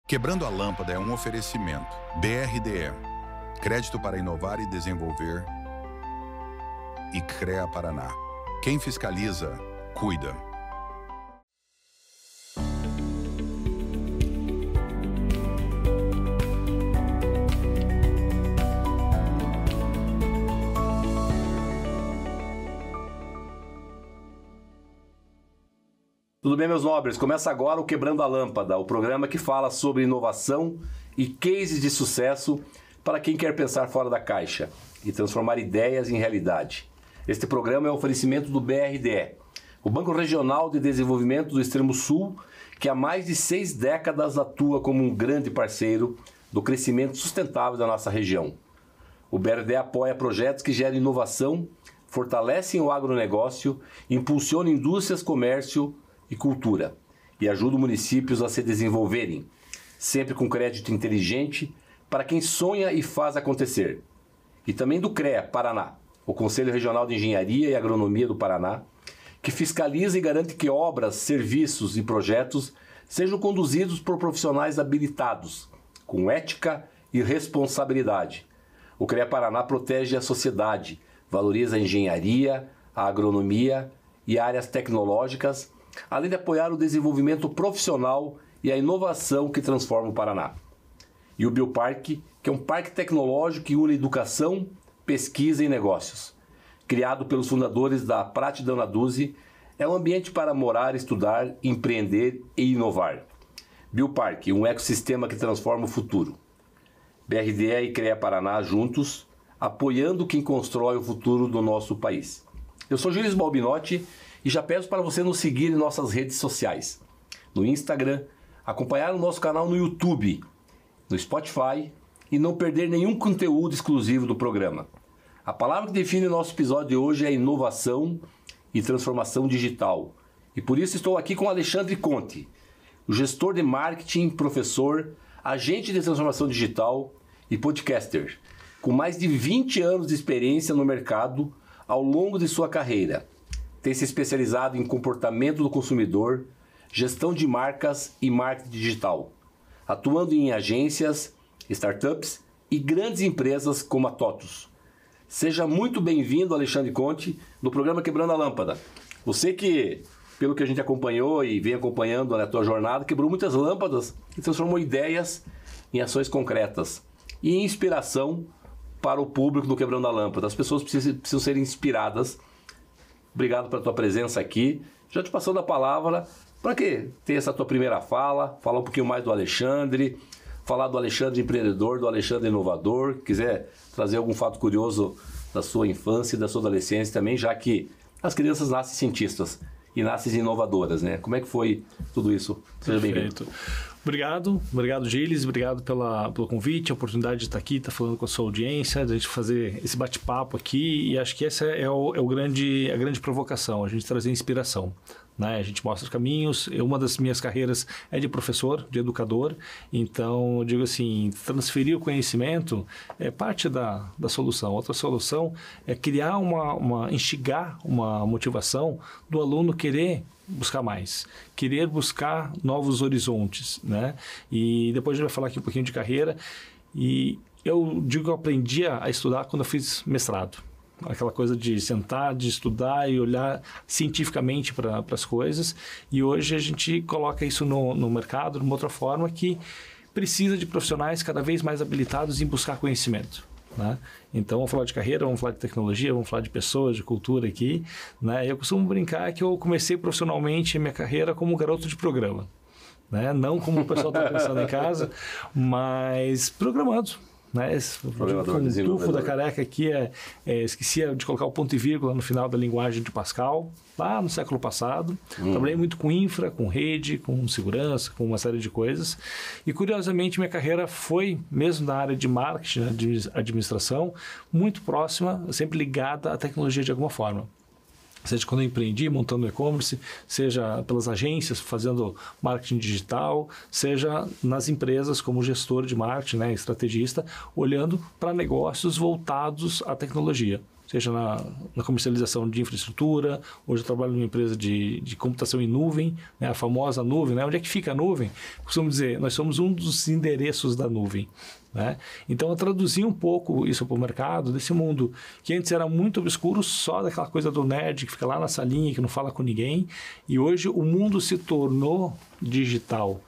Quebrando a Lâmpada é um oferecimento. BRDE, Crédito para Inovar e Desenvolver, e CREA Paraná. Quem fiscaliza, cuida. Tudo bem, meus nobres? Começa agora o Quebrando a Lâmpada, o programa que fala sobre inovação e cases de sucesso para quem quer pensar fora da caixa e transformar ideias em realidade. Este programa é um oferecimento do BRDE, o Banco Regional de Desenvolvimento do Extremo Sul, que há mais de 6 décadas atua como um grande parceiro do crescimento sustentável da nossa região. O BRDE apoia projetos que geram inovação, fortalecem o agronegócio, impulsionam indústrias, comércio e cultura, e ajuda municípios a se desenvolverem, sempre com crédito inteligente para quem sonha e faz acontecer. E também do CREA Paraná, o Conselho Regional de Engenharia e Agronomia do Paraná, que fiscaliza e garante que obras, serviços e projetos sejam conduzidos por profissionais habilitados, com ética e responsabilidade. O CREA Paraná protege a sociedade, valoriza a engenharia, a agronomia e áreas tecnológicas, além de apoiar o desenvolvimento profissional e a inovação que transforma o Paraná. E o Bioparque, que é um parque tecnológico que une educação, pesquisa e negócios. Criado pelos fundadores da Prate Donaduzzi, é um ambiente para morar, estudar, empreender e inovar. Bioparque, um ecossistema que transforma o futuro. BRDE e CREA Paraná juntos, apoiando quem constrói o futuro do nosso país. Eu sou Gilles Balbinotti e já peço para você nos seguir em nossas redes sociais. No Instagram, acompanhar o nosso canal no YouTube, no Spotify e não perder nenhum conteúdo exclusivo do programa. A palavra que define o nosso episódio de hoje é inovação e transformação digital. E por isso estou aqui com Alexandre Conte, o gestor de marketing, professor, agente de transformação digital e podcaster, com mais de 20 anos de experiência no mercado ao longo de sua carreira. Tem se especializado em comportamento do consumidor, gestão de marcas e marketing digital, atuando em agências, startups e grandes empresas como a TOTUS. Seja muito bem-vindo, Alexandre Conte, no programa Quebrando a Lâmpada. Você que, pelo que a gente acompanhou e vem acompanhando na tua jornada, quebrou muitas lâmpadas e transformou ideias em ações concretas e inspiração para o público do Quebrando a Lâmpada. As pessoas precisam ser inspiradas. Obrigado pela tua presença aqui. Já te passando a palavra para que ter essa tua primeira fala, falar um pouquinho mais do Alexandre, falar do Alexandre empreendedor, do Alexandre inovador, quiser trazer algum fato curioso da sua infância e da sua adolescência também, já que as crianças nascem cientistas e nascem inovadoras, né? Como é que foi tudo isso? Seja bem-vindo. Obrigado, Gilles, obrigado pelo convite, a oportunidade de estar aqui, estar falando com a sua audiência, de a gente fazer esse bate-papo aqui, e acho que essa é a grande provocação, a gente trazer inspiração. Né? A gente mostra os caminhos. Uma das minhas carreiras é de professor, de educador, então eu digo assim, transferir o conhecimento é parte da solução. Outra solução é criar instigar uma motivação do aluno querer buscar mais, querer buscar novos horizontes, né? E depois a gente vai falar aqui um pouquinho de carreira, e eu digo que eu aprendi a estudar quando eu fiz mestrado. Aquela coisa de sentar, de estudar e olhar cientificamente para as coisas. E hoje a gente coloca isso no mercado de uma outra forma, que precisa de profissionais cada vez mais habilitados em buscar conhecimento. Né? Então, vamos falar de carreira, vamos falar de tecnologia, vamos falar de pessoas, de cultura aqui. Né? Eu costumo brincar que eu comecei profissionalmente a minha carreira como garoto de programa. Né? Não como o pessoal está pensando em casa, mas programando. Né? O tufo da careca aqui esquecia de colocar o ponto e vírgula no final da linguagem de Pascal, lá no século passado. Trabalhei muito com infra, com rede, com segurança, com uma série de coisas. E curiosamente minha carreira foi, mesmo na área de marketing, de administração, muito próxima, sempre ligada à tecnologia de alguma forma. Seja quando eu empreendi, montando e-commerce, seja pelas agências, fazendo marketing digital, seja nas empresas como gestor de marketing, né, estrategista, olhando para negócios voltados à tecnologia. seja na comercialização de infraestrutura. Hoje eu trabalho numa empresa de computação em nuvem, né? A famosa nuvem, né? Onde é que fica a nuvem? Costumo dizer, nós somos um dos endereços da nuvem, né? Então eu traduzi um pouco isso para o mercado, desse mundo que antes era muito obscuro, só daquela coisa do nerd que fica lá na salinha, que não fala com ninguém, e hoje o mundo se tornou digital.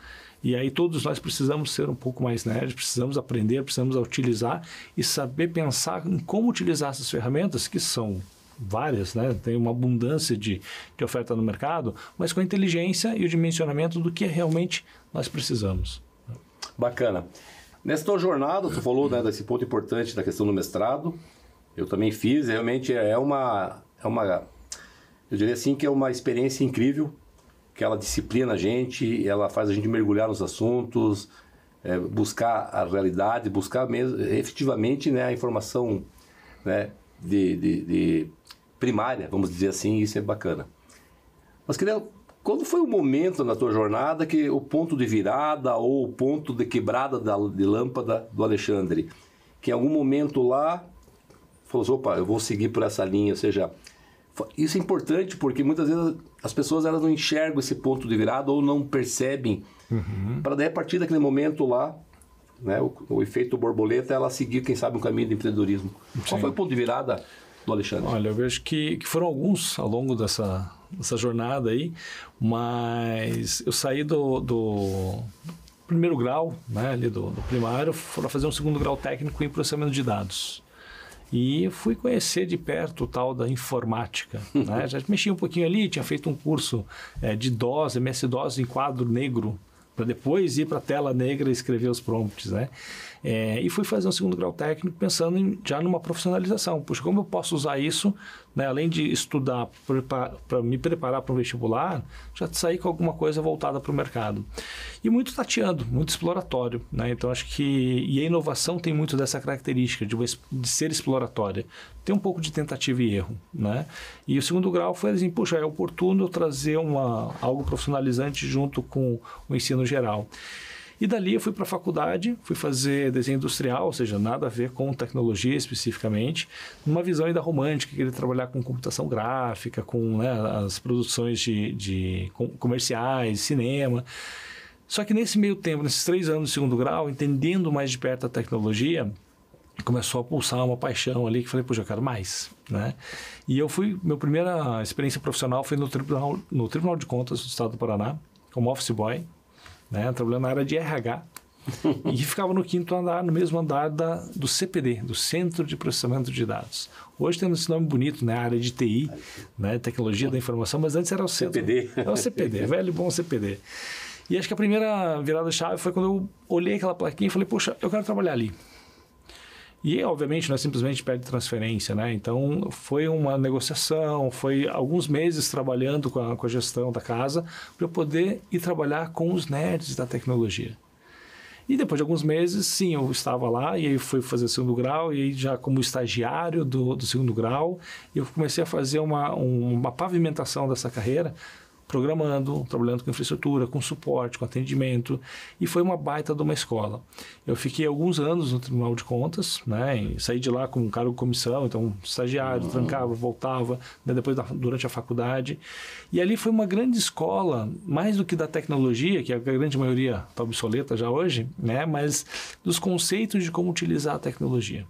E aí todos nós precisamos ser um pouco mais nerds, precisamos aprender, precisamos utilizar e saber pensar em como utilizar essas ferramentas, que são várias, né? Tem uma abundância de oferta no mercado, mas com a inteligência e o dimensionamento do que realmente nós precisamos. Bacana. Nessa tua jornada, tu falou, né, desse ponto importante da questão do mestrado. Eu também fiz, realmente é uma, eu diria assim que é uma experiência incrível, que ela disciplina a gente, ela faz a gente mergulhar nos assuntos, buscar a realidade, buscar mesmo, efetivamente, né, a informação, né, de primária, vamos dizer assim, isso é bacana. Mas quando foi o momento na tua jornada que o ponto de virada ou o ponto de quebrada de lâmpada do Alexandre, que em algum momento lá falou assim, opa, eu vou seguir por essa linha, ou seja, isso é importante porque muitas vezes as pessoas elas não enxergam esse ponto de virada ou não percebem, para daí a partir daquele momento lá, né, o efeito borboleta, ela seguir, quem sabe, um caminho de empreendedorismo. Sim. Qual foi o ponto de virada do Alexandre? Olha, eu vejo que foram alguns ao longo dessa jornada aí, mas eu saí do primeiro grau, né, ali do primário, para fazer um segundo grau técnico em processamento de dados. E fui conhecer de perto o tal da informática, né? Já mexi um pouquinho ali, tinha feito um curso de DOS, MS-DOS em quadro negro, para depois ir para a tela negra e escrever os prompts, né? E fui fazer um segundo grau técnico pensando já numa profissionalização. Puxa, como eu posso usar isso, né, além de estudar para me preparar para o vestibular, já sair com alguma coisa voltada para o mercado. E muito tateando, muito exploratório, né? Então acho que a inovação tem muito dessa característica de ser exploratória. Tem um pouco de tentativa e erro, né? E o segundo grau foi assim, puxa, é oportuno eu trazer algo profissionalizante junto com o ensino geral. E dali eu fui para a faculdade, fui fazer desenho industrial, ou seja, nada a ver com tecnologia especificamente, numa visão ainda romântica, queria trabalhar com computação gráfica, com, né, as produções de comerciais, cinema. Só que nesse meio tempo, nesses 3 anos de segundo grau, entendendo mais de perto a tecnologia, começou a pulsar uma paixão ali que falei, poxa, eu quero mais, né? E minha primeira experiência profissional foi no Tribunal de Contas do Estado do Paraná, como office boy, né, trabalhando na área de RH, e ficava no 5º andar, no mesmo andar do CPD, do Centro de Processamento de Dados. Hoje tem esse nome bonito, né, a área de TI, né, Tecnologia da Informação, mas antes era o Centro. CPD. É o CPD, velho e bom CPD. E acho que a primeira virada-chave foi quando eu olhei aquela plaquinha e falei, poxa, eu quero trabalhar ali. E, obviamente, não é simplesmente pede transferência, né? Então, foi uma negociação, foi alguns meses trabalhando com a gestão da casa para eu poder ir trabalhar com os nerds da tecnologia. E depois de alguns meses, sim, eu estava lá e aí fui fazer o segundo grau e aí já como estagiário do segundo grau, eu comecei a fazer uma pavimentação dessa carreira, programando, trabalhando com infraestrutura, com suporte, com atendimento, e foi uma baita de uma escola. Eu fiquei alguns anos no Tribunal de Contas, né, e saí de lá com um cargo de comissão, então estagiário, trancava, voltava, né, depois durante a faculdade, e ali foi uma grande escola, mais do que da tecnologia, que a grande maioria está obsoleta já hoje, né, mas dos conceitos de como utilizar a tecnologia.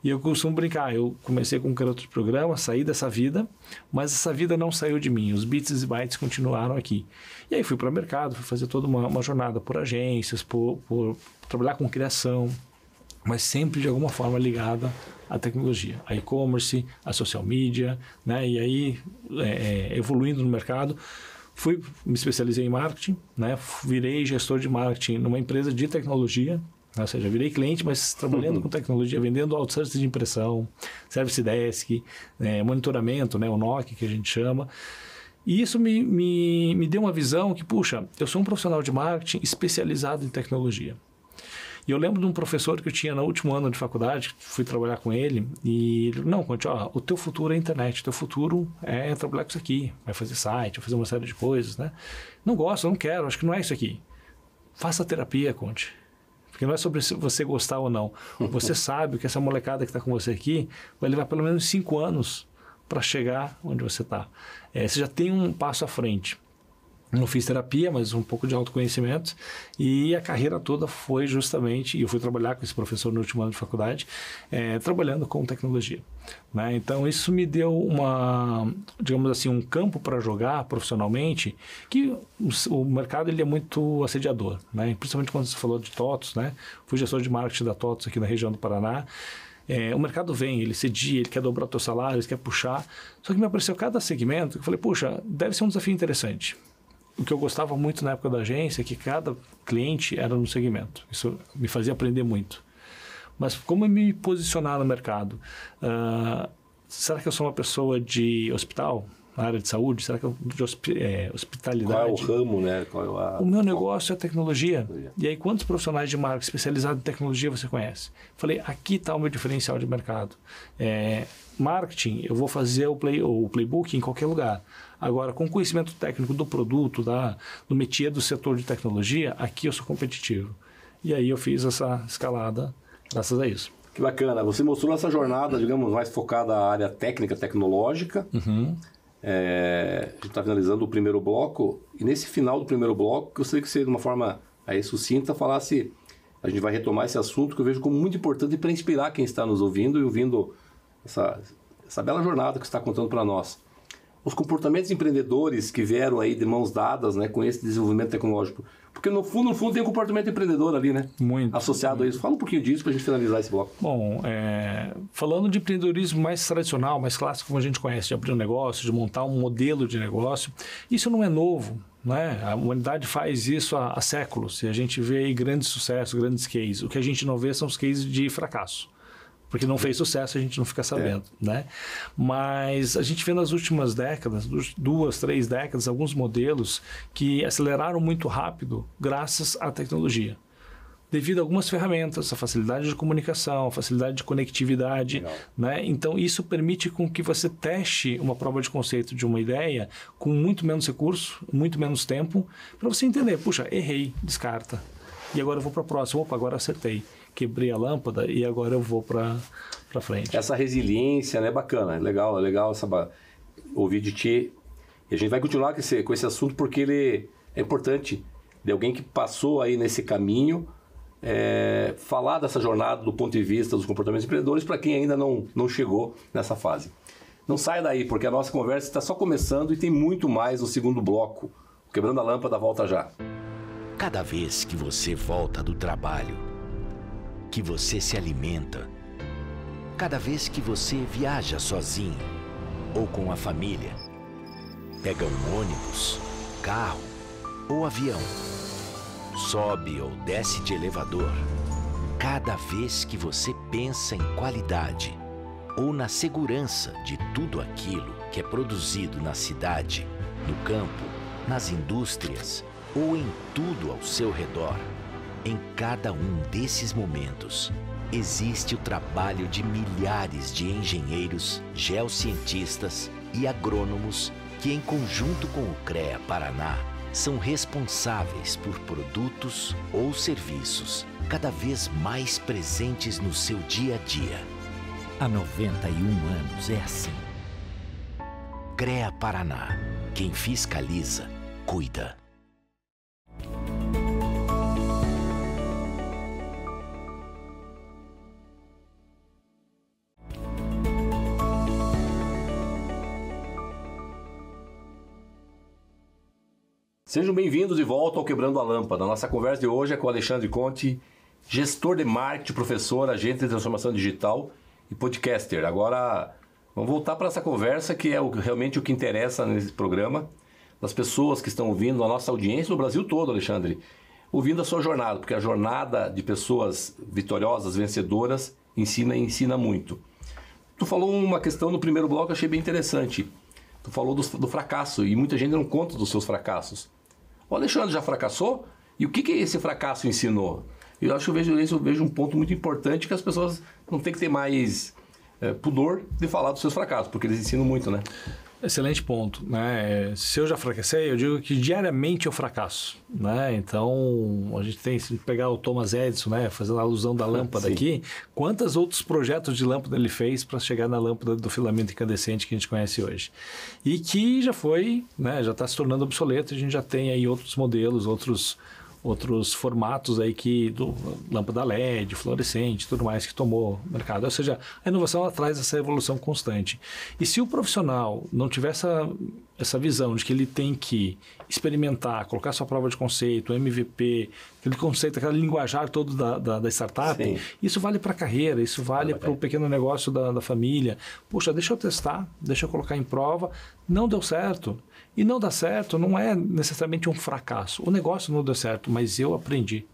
E eu costumo brincar, eu comecei com um garoto de programa, saí dessa vida, mas essa vida não saiu de mim, os bits e bytes continuaram aqui. E aí fui para o mercado, fui fazer toda uma jornada por agências, por trabalhar com criação, mas sempre de alguma forma ligada à tecnologia, a e-commerce, a social media, né? E aí evoluindo no mercado, me especializei em marketing, né? Virei gestor de marketing numa empresa de tecnologia, ou seja, virei cliente, mas trabalhando com tecnologia, vendendo outsourcing de impressão, service desk, monitoramento, né, o NOC que a gente chama. E isso me deu uma visão que, puxa, eu sou um profissional de marketing especializado em tecnologia. E eu lembro de um professor que eu tinha no último ano de faculdade, fui trabalhar com ele, e ele, não, Conte, o teu futuro é a internet, o teu futuro é trabalhar com isso aqui, vai fazer site, vai fazer uma série de coisas, né? Não gosto, não quero, acho que não é isso aqui. Faça terapia, Conte. Porque não é sobre você gostar ou não. Você sabe que essa molecada que está com você aqui vai levar pelo menos 5 anos para chegar onde você está. Você já tem um passo à frente. Não fiz terapia, mas um pouco de autoconhecimento, e a carreira toda foi justamente, e eu fui trabalhar com esse professor no último ano de faculdade, trabalhando com tecnologia, né? Então isso me deu digamos assim, um campo para jogar profissionalmente, que o mercado ele é muito assediador, né? Principalmente quando você falou de TOTOS, né? Fui gestor de marketing da TOTOS aqui na região do Paraná. O mercado vem, ele cedia, ele quer dobrar o teu salário, ele quer puxar, só que me apareceu cada segmento, que eu falei, puxa, deve ser um desafio interessante. O que eu gostava muito na época da agência é que cada cliente era no segmento. Isso me fazia aprender muito. Mas como me posicionar no mercado? Será que eu sou uma pessoa de hospital, na área de saúde? Será que eu de hospitalidade? Qual é o ramo, né? O meu negócio é tecnologia. E aí, quantos profissionais de marketing especializados em tecnologia você conhece? Falei, aqui está o meu diferencial de mercado. Marketing, eu vou fazer o playbook em qualquer lugar. Agora, com conhecimento técnico do produto, do métier do setor de tecnologia, aqui eu sou competitivo. E aí eu fiz essa escalada graças a isso. Que bacana. Você mostrou essa jornada, digamos, mais focada na área técnica, tecnológica. Uhum. A gente está finalizando o primeiro bloco. E nesse final do primeiro bloco, eu gostaria que você, de uma forma aí sucinta, falasse... A gente vai retomar esse assunto que eu vejo como muito importante para inspirar quem está nos ouvindo e ouvindo essa bela jornada que você está contando para nós. Os comportamentos empreendedores que vieram aí de mãos dadas, né, com esse desenvolvimento tecnológico. Porque no fundo tem um comportamento empreendedor ali, né? Muito. Associado a isso. Fala um pouquinho disso para a gente finalizar esse bloco. Bom, falando de empreendedorismo mais tradicional, mais clássico, como a gente conhece, de abrir um negócio, de montar um modelo de negócio, isso não é novo, né? A humanidade faz isso há séculos. E a gente vê aí grandes sucessos, grandes cases. O que a gente não vê são os cases de fracasso. Porque não fez sucesso, a gente não fica sabendo, né? Mas a gente vê nas últimas décadas, 2, 3 décadas, alguns modelos que aceleraram muito rápido graças à tecnologia. Devido a algumas ferramentas, a facilidade de comunicação, a facilidade de conectividade, né? Então, isso permite com que você teste uma prova de conceito de uma ideia com muito menos recurso, muito menos tempo, para você entender, puxa, errei, descarta. E agora eu vou para a próxima. Opa, agora acertei. Quebrei a lâmpada e agora eu vou para frente. Essa resiliência, né? Bacana, é legal ouvir de ti. E a gente vai continuar com esse assunto porque ele é importante. De alguém que passou aí nesse caminho, falar dessa jornada do ponto de vista dos comportamentos empreendedores para quem ainda não chegou nessa fase. Não saia daí, porque a nossa conversa está só começando e tem muito mais no segundo bloco. Quebrando a Lâmpada volta já. Cada vez que você volta do trabalho, que você se alimenta, cada vez que você viaja sozinho ou com a família, pega um ônibus, carro ou avião, sobe ou desce de elevador, cada vez que você pensa em qualidade ou na segurança de tudo aquilo que é produzido na cidade, no campo, nas indústrias ou em tudo ao seu redor, em cada um desses momentos, existe o trabalho de milhares de engenheiros, geocientistas e agrônomos que, em conjunto com o CREA Paraná, são responsáveis por produtos ou serviços cada vez mais presentes no seu dia a dia. Há 91 anos é assim. CREA Paraná. Quem fiscaliza, cuida. Sejam bem-vindos de volta ao Quebrando a Lâmpada. Nossa conversa de hoje é com o Alexandre Conte, gestor de marketing, professor, agente de transformação digital e podcaster. Agora, vamos voltar para essa conversa que é realmente o que interessa nesse programa, das pessoas que estão ouvindo, a nossa audiência no Brasil todo, Alexandre, ouvindo a sua jornada, porque a jornada de pessoas vitoriosas, vencedoras, ensina muito. Tu falou uma questão no primeiro bloco que eu achei bem interessante. Tu falou do fracasso e muita gente não conta dos seus fracassos. O Alexandre já fracassou? E o que esse fracasso ensinou? Eu acho que eu vejo um ponto muito importante que as pessoas não têm que ter mais pudor de falar dos seus fracassos, porque eles ensinam muito, né? Excelente ponto, né? Se eu já fracassei, eu digo que diariamente eu fracasso, né? Então, a gente tem, se pegar o Thomas Edison, né? Fazendo a alusão da lâmpada aqui, quantos outros projetos de lâmpada ele fez para chegar na lâmpada do filamento incandescente que a gente conhece hoje? E que já foi, né? Já está se tornando obsoleto, a gente já tem aí outros modelos, outros formatos aí lâmpada LED, fluorescente, tudo mais que tomou o mercado. Ou seja, a inovação ela traz essa evolução constante. E se o profissional não tiver essa visão de que ele tem que experimentar, colocar sua prova de conceito, MVP, aquele conceito, aquele linguajar todo da startup, sim, isso vale para a carreira, isso vale para o pequeno negócio da família. Puxa, deixa eu testar, deixa eu colocar em prova, não deu certo. E não dá certo não é necessariamente um fracasso. O negócio não deu certo, mas eu aprendi.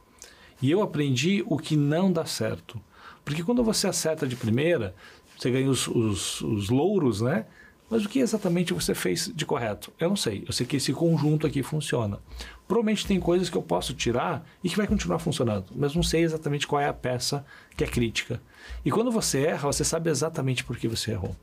E eu aprendi o que não dá certo. Porque quando você acerta de primeira, você ganha os louros, né? Mas o que exatamente você fez de correto? Eu não sei. Eu sei que esse conjunto aqui funciona. Provavelmente tem coisas que eu posso tirar e que vai continuar funcionando, mas não sei exatamente qual é a peça que é crítica. E quando você erra, você sabe exatamente por que você errou.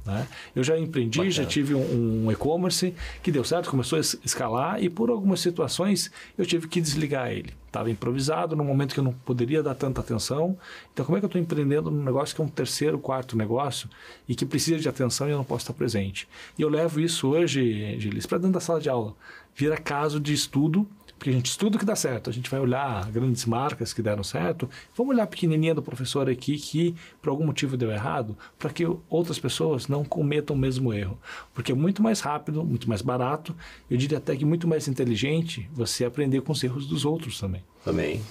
Né? Eu já empreendi, bacana, já tive um e-commerce que deu certo, começou a escalar e por algumas situações eu tive que desligar ele. Estava improvisado num momento que eu não poderia dar tanta atenção. Então como é que eu estou empreendendo num negócio que é um terceiro, quarto negócio e que precisa de atenção e eu não posso estar presente? E eu levo isso hoje, Gilis, para dentro da sala de aula. Vira caso de estudo, porque a gente estuda o que dá certo. A gente vai olhar grandes marcas que deram certo. Vamos olhar a pequenininha do professor aqui que por algum motivo deu errado, para que outras pessoas não cometam o mesmo erro. Porque é muito mais rápido, muito mais barato, eu diria até que muito mais inteligente você aprender com os erros dos outros também. Também.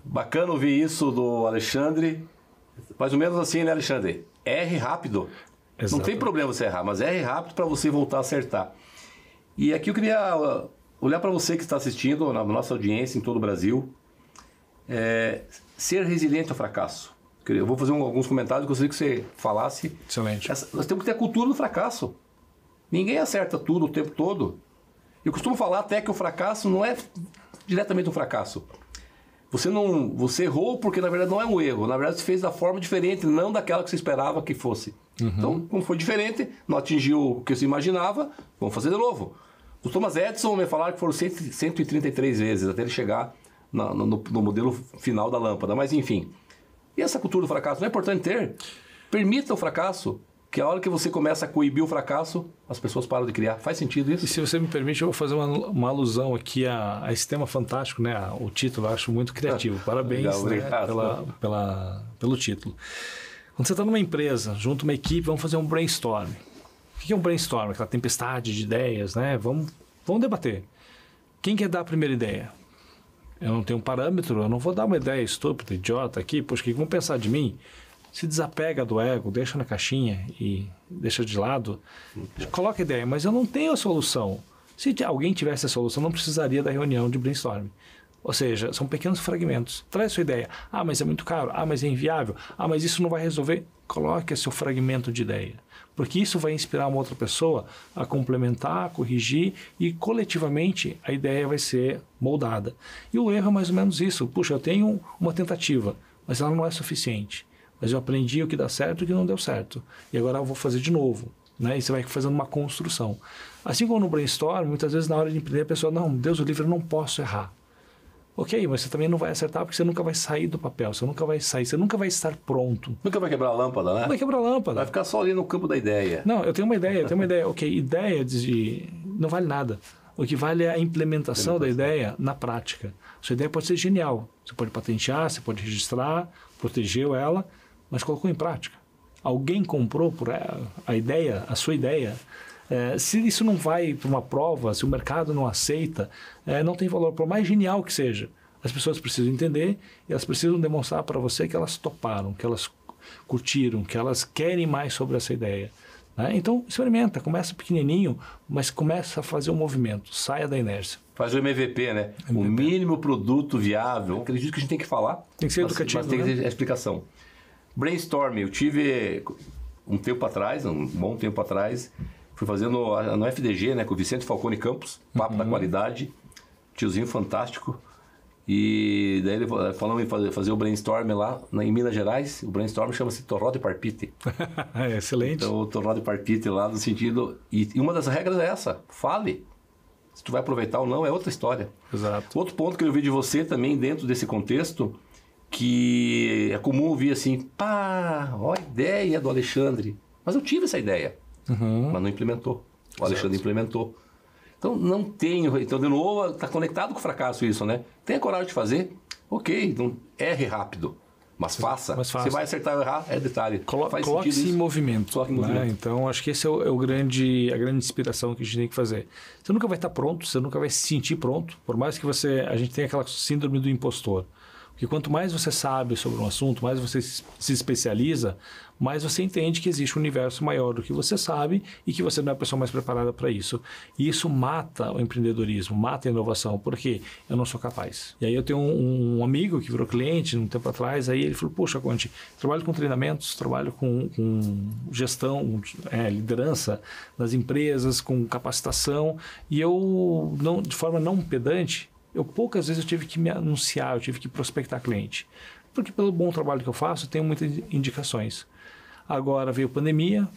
Bacana ouvir isso do Alexandre. Mais ou menos assim, né, Alexandre? Erre rápido. Exato. Não tem problema você errar, mas erre rápido para você voltar a acertar. E aqui eu queria olhar para você que está assistindo, na nossa audiência em todo o Brasil, ser resiliente ao fracasso. Eu vou fazer alguns comentários, gostaria que você falasse. Excelente. Nós temos que ter a cultura do fracasso. Ninguém acerta tudo o tempo todo. Eu costumo falar até que o fracasso não é diretamente um fracasso. Você errou porque na verdade não é um erro. Na verdade você fez da forma diferente, não daquela que você esperava que fosse. Uhum. Então, como foi diferente, não atingiu o que você imaginava, vamos fazer de novo. O Thomas Edison me falaram que foram 133 vezes até ele chegar no modelo final da lâmpada. Mas enfim, e essa cultura do fracasso não é importante ter? Permita o fracasso, que a hora que você começa a coibir o fracasso, as pessoas param de criar. Faz sentido isso? E se você me permite, eu vou fazer uma alusão aqui a esse tema fantástico, né? O título eu acho muito criativo. Parabéns, legal, né? Pelo título. Quando você está numa empresa, junto a uma equipe, vamos fazer um brainstorm. O que é um brainstorm? Aquela tempestade de ideias, né? Vamos debater. Quem quer dar a primeira ideia? Eu não tenho um parâmetro, eu não vou dar uma ideia estúpida, idiota aqui, poxa, o que vão pensar de mim? Se desapega do ego, deixa na caixinha e deixa de lado, coloca a ideia, mas eu não tenho a solução. Se alguém tivesse a solução, não precisaria da reunião de brainstorm. Ou seja, são pequenos fragmentos. Traz a sua ideia. Ah, mas é muito caro. Ah, mas é inviável. Ah, mas isso não vai resolver. Coloque seu fragmento de ideia. Porque isso vai inspirar uma outra pessoa a complementar, a corrigir e coletivamente a ideia vai ser moldada. E o erro é mais ou menos isso. Puxa, eu tenho uma tentativa, mas ela não é suficiente. Mas eu aprendi o que dá certo e o que não deu certo. E agora eu vou fazer de novo. Né? E você vai fazendo uma construção. Assim como no brainstorm, muitas vezes na hora de empreender a pessoa, não, Deus o livre, eu não posso errar. Ok, mas você também não vai acertar porque você nunca vai sair do papel, você nunca vai estar pronto. Nunca vai quebrar a lâmpada, né? Não vai quebrar a lâmpada. Vai ficar só ali no campo da ideia. Não, eu tenho uma ideia. Ok, ideia não vale nada. O que vale é a implementação da ideia na prática. Sua ideia pode ser genial. Você pode patentear, você pode registrar, protegeu ela, mas colocou em prática. Alguém comprou por a ideia, a sua ideia. Se isso não vai para uma prova, se o mercado não aceita, não tem valor. Por mais genial que seja, as pessoas precisam entender e elas precisam demonstrar para você que elas toparam, que elas curtiram, que elas querem mais sobre essa ideia. Né? Então, experimenta, começa pequenininho, mas começa a fazer um movimento, saia da inércia. Faz o MVP, né? MVP. O mínimo produto viável. Acredito que a gente tem que falar. Tem que ser educativo, mas tem que ter a explicação. Brainstorm, eu tive um bom tempo atrás, fui fazendo no FDG, né, com o Vicente Falcone Campos, Papo da Qualidade, tiozinho fantástico. E daí ele falou em fazer o brainstorm lá em Minas Gerais. O brainstorm chama-se Torró de Parpite. Excelente. Então, o Torró de Parpite lá no sentido... E uma das regras é essa, fale. Se tu vai aproveitar ou não é outra história. Exato. Outro ponto que eu vi de você também dentro desse contexto, que é comum ouvir assim, pá, ó a ideia do Alexandre. Mas eu tive essa ideia, mas não implementou. O Alexandre implementou. Então, não tenho... Então, de novo, está conectado com o fracasso isso, né? Tenha coragem de fazer. Ok, então erre rápido. Mas faça. Você vai acertar ou errar, é detalhe. Coloque-se em movimento. Coloque em movimento. Né? Então, acho que esse é a grande inspiração que a gente tem que fazer. Você nunca vai estar pronto, você nunca vai se sentir pronto, por mais que a gente tenha aquela síndrome do impostor. Porque quanto mais você sabe sobre um assunto, mais você se especializa, mais você entende que existe um universo maior do que você sabe e que você não é a pessoa mais preparada para isso. E isso mata o empreendedorismo, mata a inovação, porque eu não sou capaz. E aí eu tenho um amigo que virou cliente um tempo atrás, aí ele falou, poxa, Conte, trabalho com treinamentos, trabalho com gestão, liderança das empresas, com capacitação, e eu, de forma não pedante, poucas vezes eu tive que me anunciar, eu tive que prospectar cliente. Porque pelo bom trabalho que eu faço, eu tenho muitas indicações. Agora veio pandemia,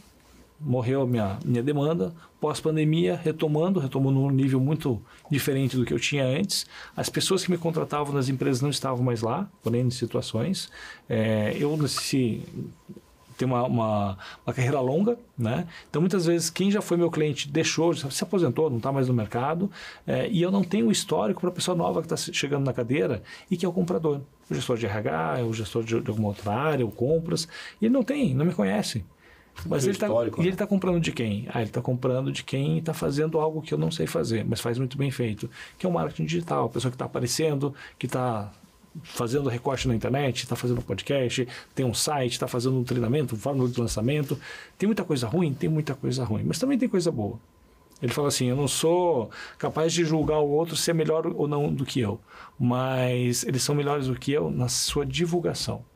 morreu a minha demanda. Pós-pandemia, retomou num nível muito diferente do que eu tinha antes. As pessoas que me contratavam nas empresas não estavam mais lá, porém em situações. Eu tenho uma carreira longa, né? Então, muitas vezes, quem já foi meu cliente deixou, se aposentou, não está mais no mercado, e eu não tenho o histórico para a pessoa nova que está chegando na cadeira e que é o comprador. O gestor de RH, o gestor de alguma outra área, ou compras, e ele não me conhece. Mas ele está comprando de quem? Ele está comprando de quem está fazendo algo que eu não sei fazer, mas faz muito bem feito, que é o marketing digital, a pessoa que está aparecendo, que está fazendo recorte na internet, está fazendo podcast, tem um site, está fazendo um treinamento, fórmula de lançamento. Tem muita coisa ruim? Tem muita coisa ruim, mas também tem coisa boa. Ele fala assim, eu não sou capaz de julgar o outro se é melhor ou não do que eu, mas eles são melhores do que eu na sua divulgação.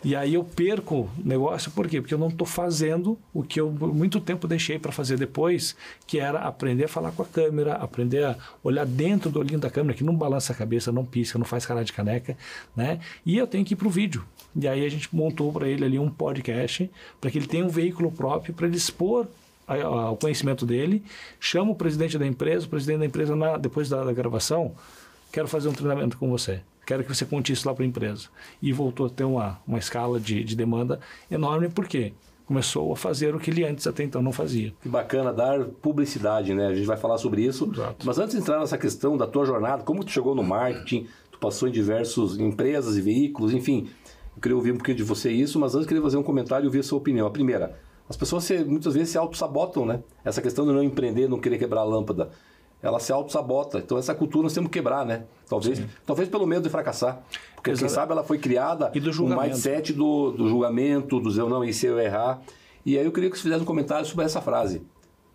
E aí eu perco o negócio, por quê? Porque eu não estou fazendo o que eu por muito tempo deixei para fazer depois, que era aprender a falar com a câmera, aprender a olhar dentro do olhinho da câmera, que não balança a cabeça, não pisca, não faz cara de caneca, né? E eu tenho que ir para o vídeo. E aí a gente montou para ele ali um podcast, para que ele tenha um veículo próprio, para ele expor o conhecimento dele, chama o presidente da empresa, depois da gravação, quero fazer um treinamento com você. Quero que você conte isso lá para a empresa. E voltou a ter uma escala de demanda enorme, porque começou a fazer o que ele antes até então não fazia. Que bacana, dar publicidade, né? A gente vai falar sobre isso. Exato. Mas antes de entrar nessa questão da tua jornada, como tu chegou no marketing, tu passou em diversas empresas e veículos, enfim, eu queria ouvir um pouquinho de você isso, mas antes eu queria fazer um comentário e ouvir a sua opinião. A primeira, as pessoas muitas vezes se auto-sabotam, né? Essa questão de não empreender, não querer quebrar a lâmpada. Ela se auto-sabota. Então, essa cultura nós temos que quebrar, né? Talvez pelo medo de fracassar. Porque, quem sabe, ela foi criada um mindset do julgamento, do dizer, não, isso eu errar. E aí eu queria que você fizesse um comentário sobre essa frase.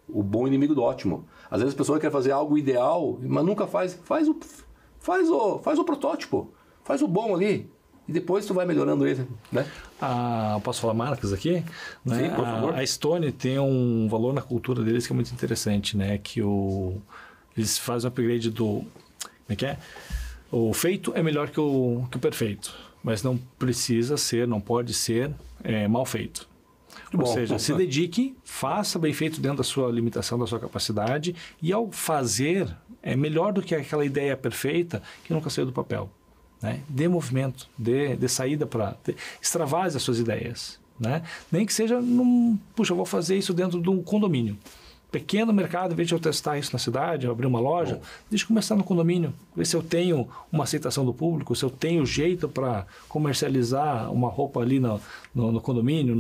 O bom inimigo do ótimo. Às vezes a pessoa quer fazer algo ideal, mas nunca faz. Faz o protótipo. Faz o bom ali. E depois tu vai melhorando ele, né? Posso falar marcas aqui? Né? Sim, por favor. A Stone tem um valor na cultura deles que é muito interessante, né? Que eles fazem o upgrade do... Como é que é? O feito é melhor que o perfeito, mas não precisa ser, não pode ser mal feito. Ou seja, se dedique, faça bem feito dentro da sua limitação, da sua capacidade, e ao fazer, é melhor do que aquela ideia perfeita que nunca saiu do papel. Né? Dê movimento, dê saída para... Extravase as suas ideias. Né? Nem que seja puxa, eu vou fazer isso dentro de um condomínio. Pequeno mercado, em vez de eu testar isso na cidade, eu abrir uma loja, deixa eu começar no condomínio, ver se eu tenho uma aceitação do público, se eu tenho jeito para comercializar uma roupa ali no condomínio,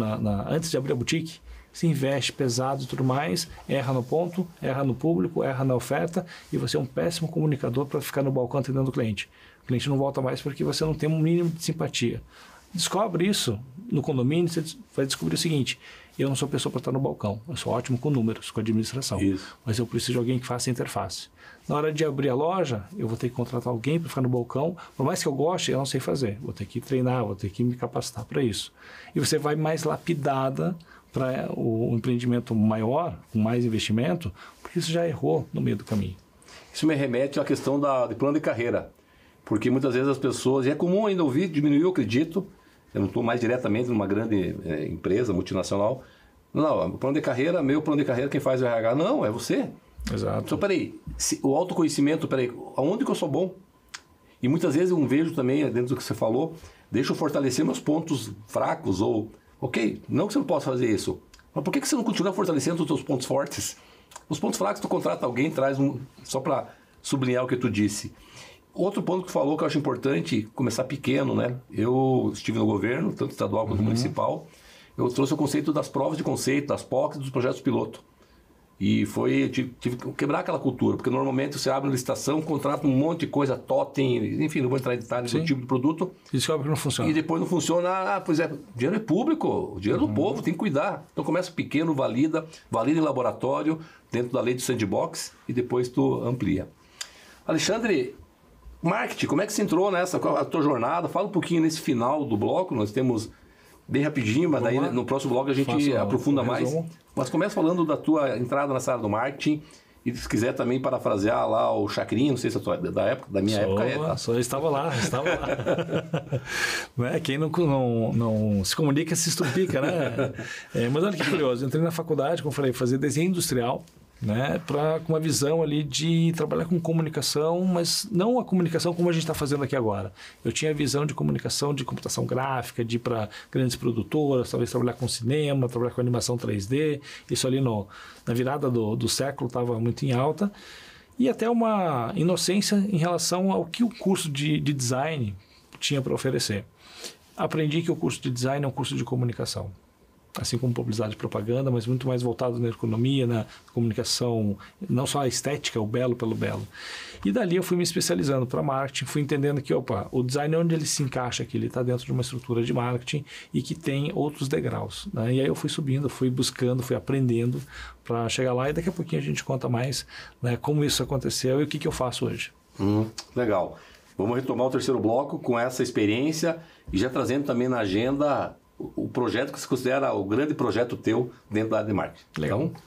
antes de abrir a boutique. Se investe pesado e tudo mais, erra no ponto, erra no público, erra na oferta, e você é um péssimo comunicador para ficar no balcão atendendo o cliente. O cliente não volta mais porque você não tem um mínimo de simpatia. Descobre isso no condomínio, você vai descobrir o seguinte: eu não sou pessoa para estar no balcão, eu sou ótimo com números, com administração, mas eu preciso de alguém que faça a interface. Na hora de abrir a loja, eu vou ter que contratar alguém para ficar no balcão, por mais que eu goste, eu não sei fazer, vou ter que treinar, vou ter que me capacitar para isso. E você vai mais lapidada para o empreendimento maior, com mais investimento, porque você já errou no meio do caminho. Isso me remete à questão de plano de carreira. Porque muitas vezes as pessoas, e é comum ainda ouvir, diminuiu, eu acredito, eu não estou mais diretamente numa grande empresa multinacional, não, o plano de carreira, quem faz é o RH, não, é você. Exato. Então, peraí, o autoconhecimento, aonde que eu sou bom? E muitas vezes eu vejo também, dentro do que você falou, deixa eu fortalecer meus pontos fracos, ou, ok, não que você não possa fazer isso, mas por que você não continua fortalecendo os seus pontos fortes? Os pontos fracos, tu contrata alguém, traz só para sublinhar o que tu disse. Outro ponto que tu falou que eu acho importante, começar pequeno, né? Eu estive no governo, tanto estadual quanto municipal, eu trouxe o conceito das provas de conceito, das POCs, dos projetos piloto. E tive que quebrar aquela cultura, porque normalmente você abre uma licitação, contrata um monte de coisa, totem, enfim, não vou entrar em detalhes do tipo de produto. E descobre que não funciona. E depois não funciona, pois é, dinheiro é público, o dinheiro do povo, tem que cuidar. Então começa pequeno, valida em laboratório, dentro da lei do sandbox, e depois tu amplia. Alexandre, marketing, como é que você entrou nessa, a tua jornada? Fala um pouquinho nesse final do bloco, nós temos bem rapidinho, mas daí no próximo bloco a gente aprofunda mais. Mas começa falando da tua entrada nessa área do marketing, e se quiser também parafrasear lá o Chacrinha, não sei se é da minha época é. Tá? Eu estava lá. Né? Quem não se comunica se estupica, né? Mas olha que curioso, eu entrei na faculdade, como eu falei, fazer desenho industrial, né, com uma visão ali de trabalhar com comunicação, mas não a comunicação como a gente está fazendo aqui agora. Eu tinha a visão de comunicação, de computação gráfica, de ir para grandes produtoras, talvez trabalhar com cinema, trabalhar com animação 3D. Isso ali na virada do século estava muito em alta. E até uma inocência em relação ao que o curso de design tinha para oferecer. Aprendi que o curso de design é um curso de comunicação. Assim como publicidade e propaganda, mas muito mais voltado na economia, na comunicação, não só a estética, o belo pelo belo. E dali eu fui me especializando para marketing, fui entendendo que, o design, onde ele se encaixa aqui, ele está dentro de uma estrutura de marketing e que tem outros degraus, né? E aí eu fui subindo, fui buscando, fui aprendendo para chegar lá, e daqui a pouquinho a gente conta mais, né, como isso aconteceu e o que eu faço hoje. Legal. Vamos retomar o terceiro bloco com essa experiência e já trazendo também na agenda o projeto que você considera o grande projeto teu dentro da área de marketing. Legal. Então,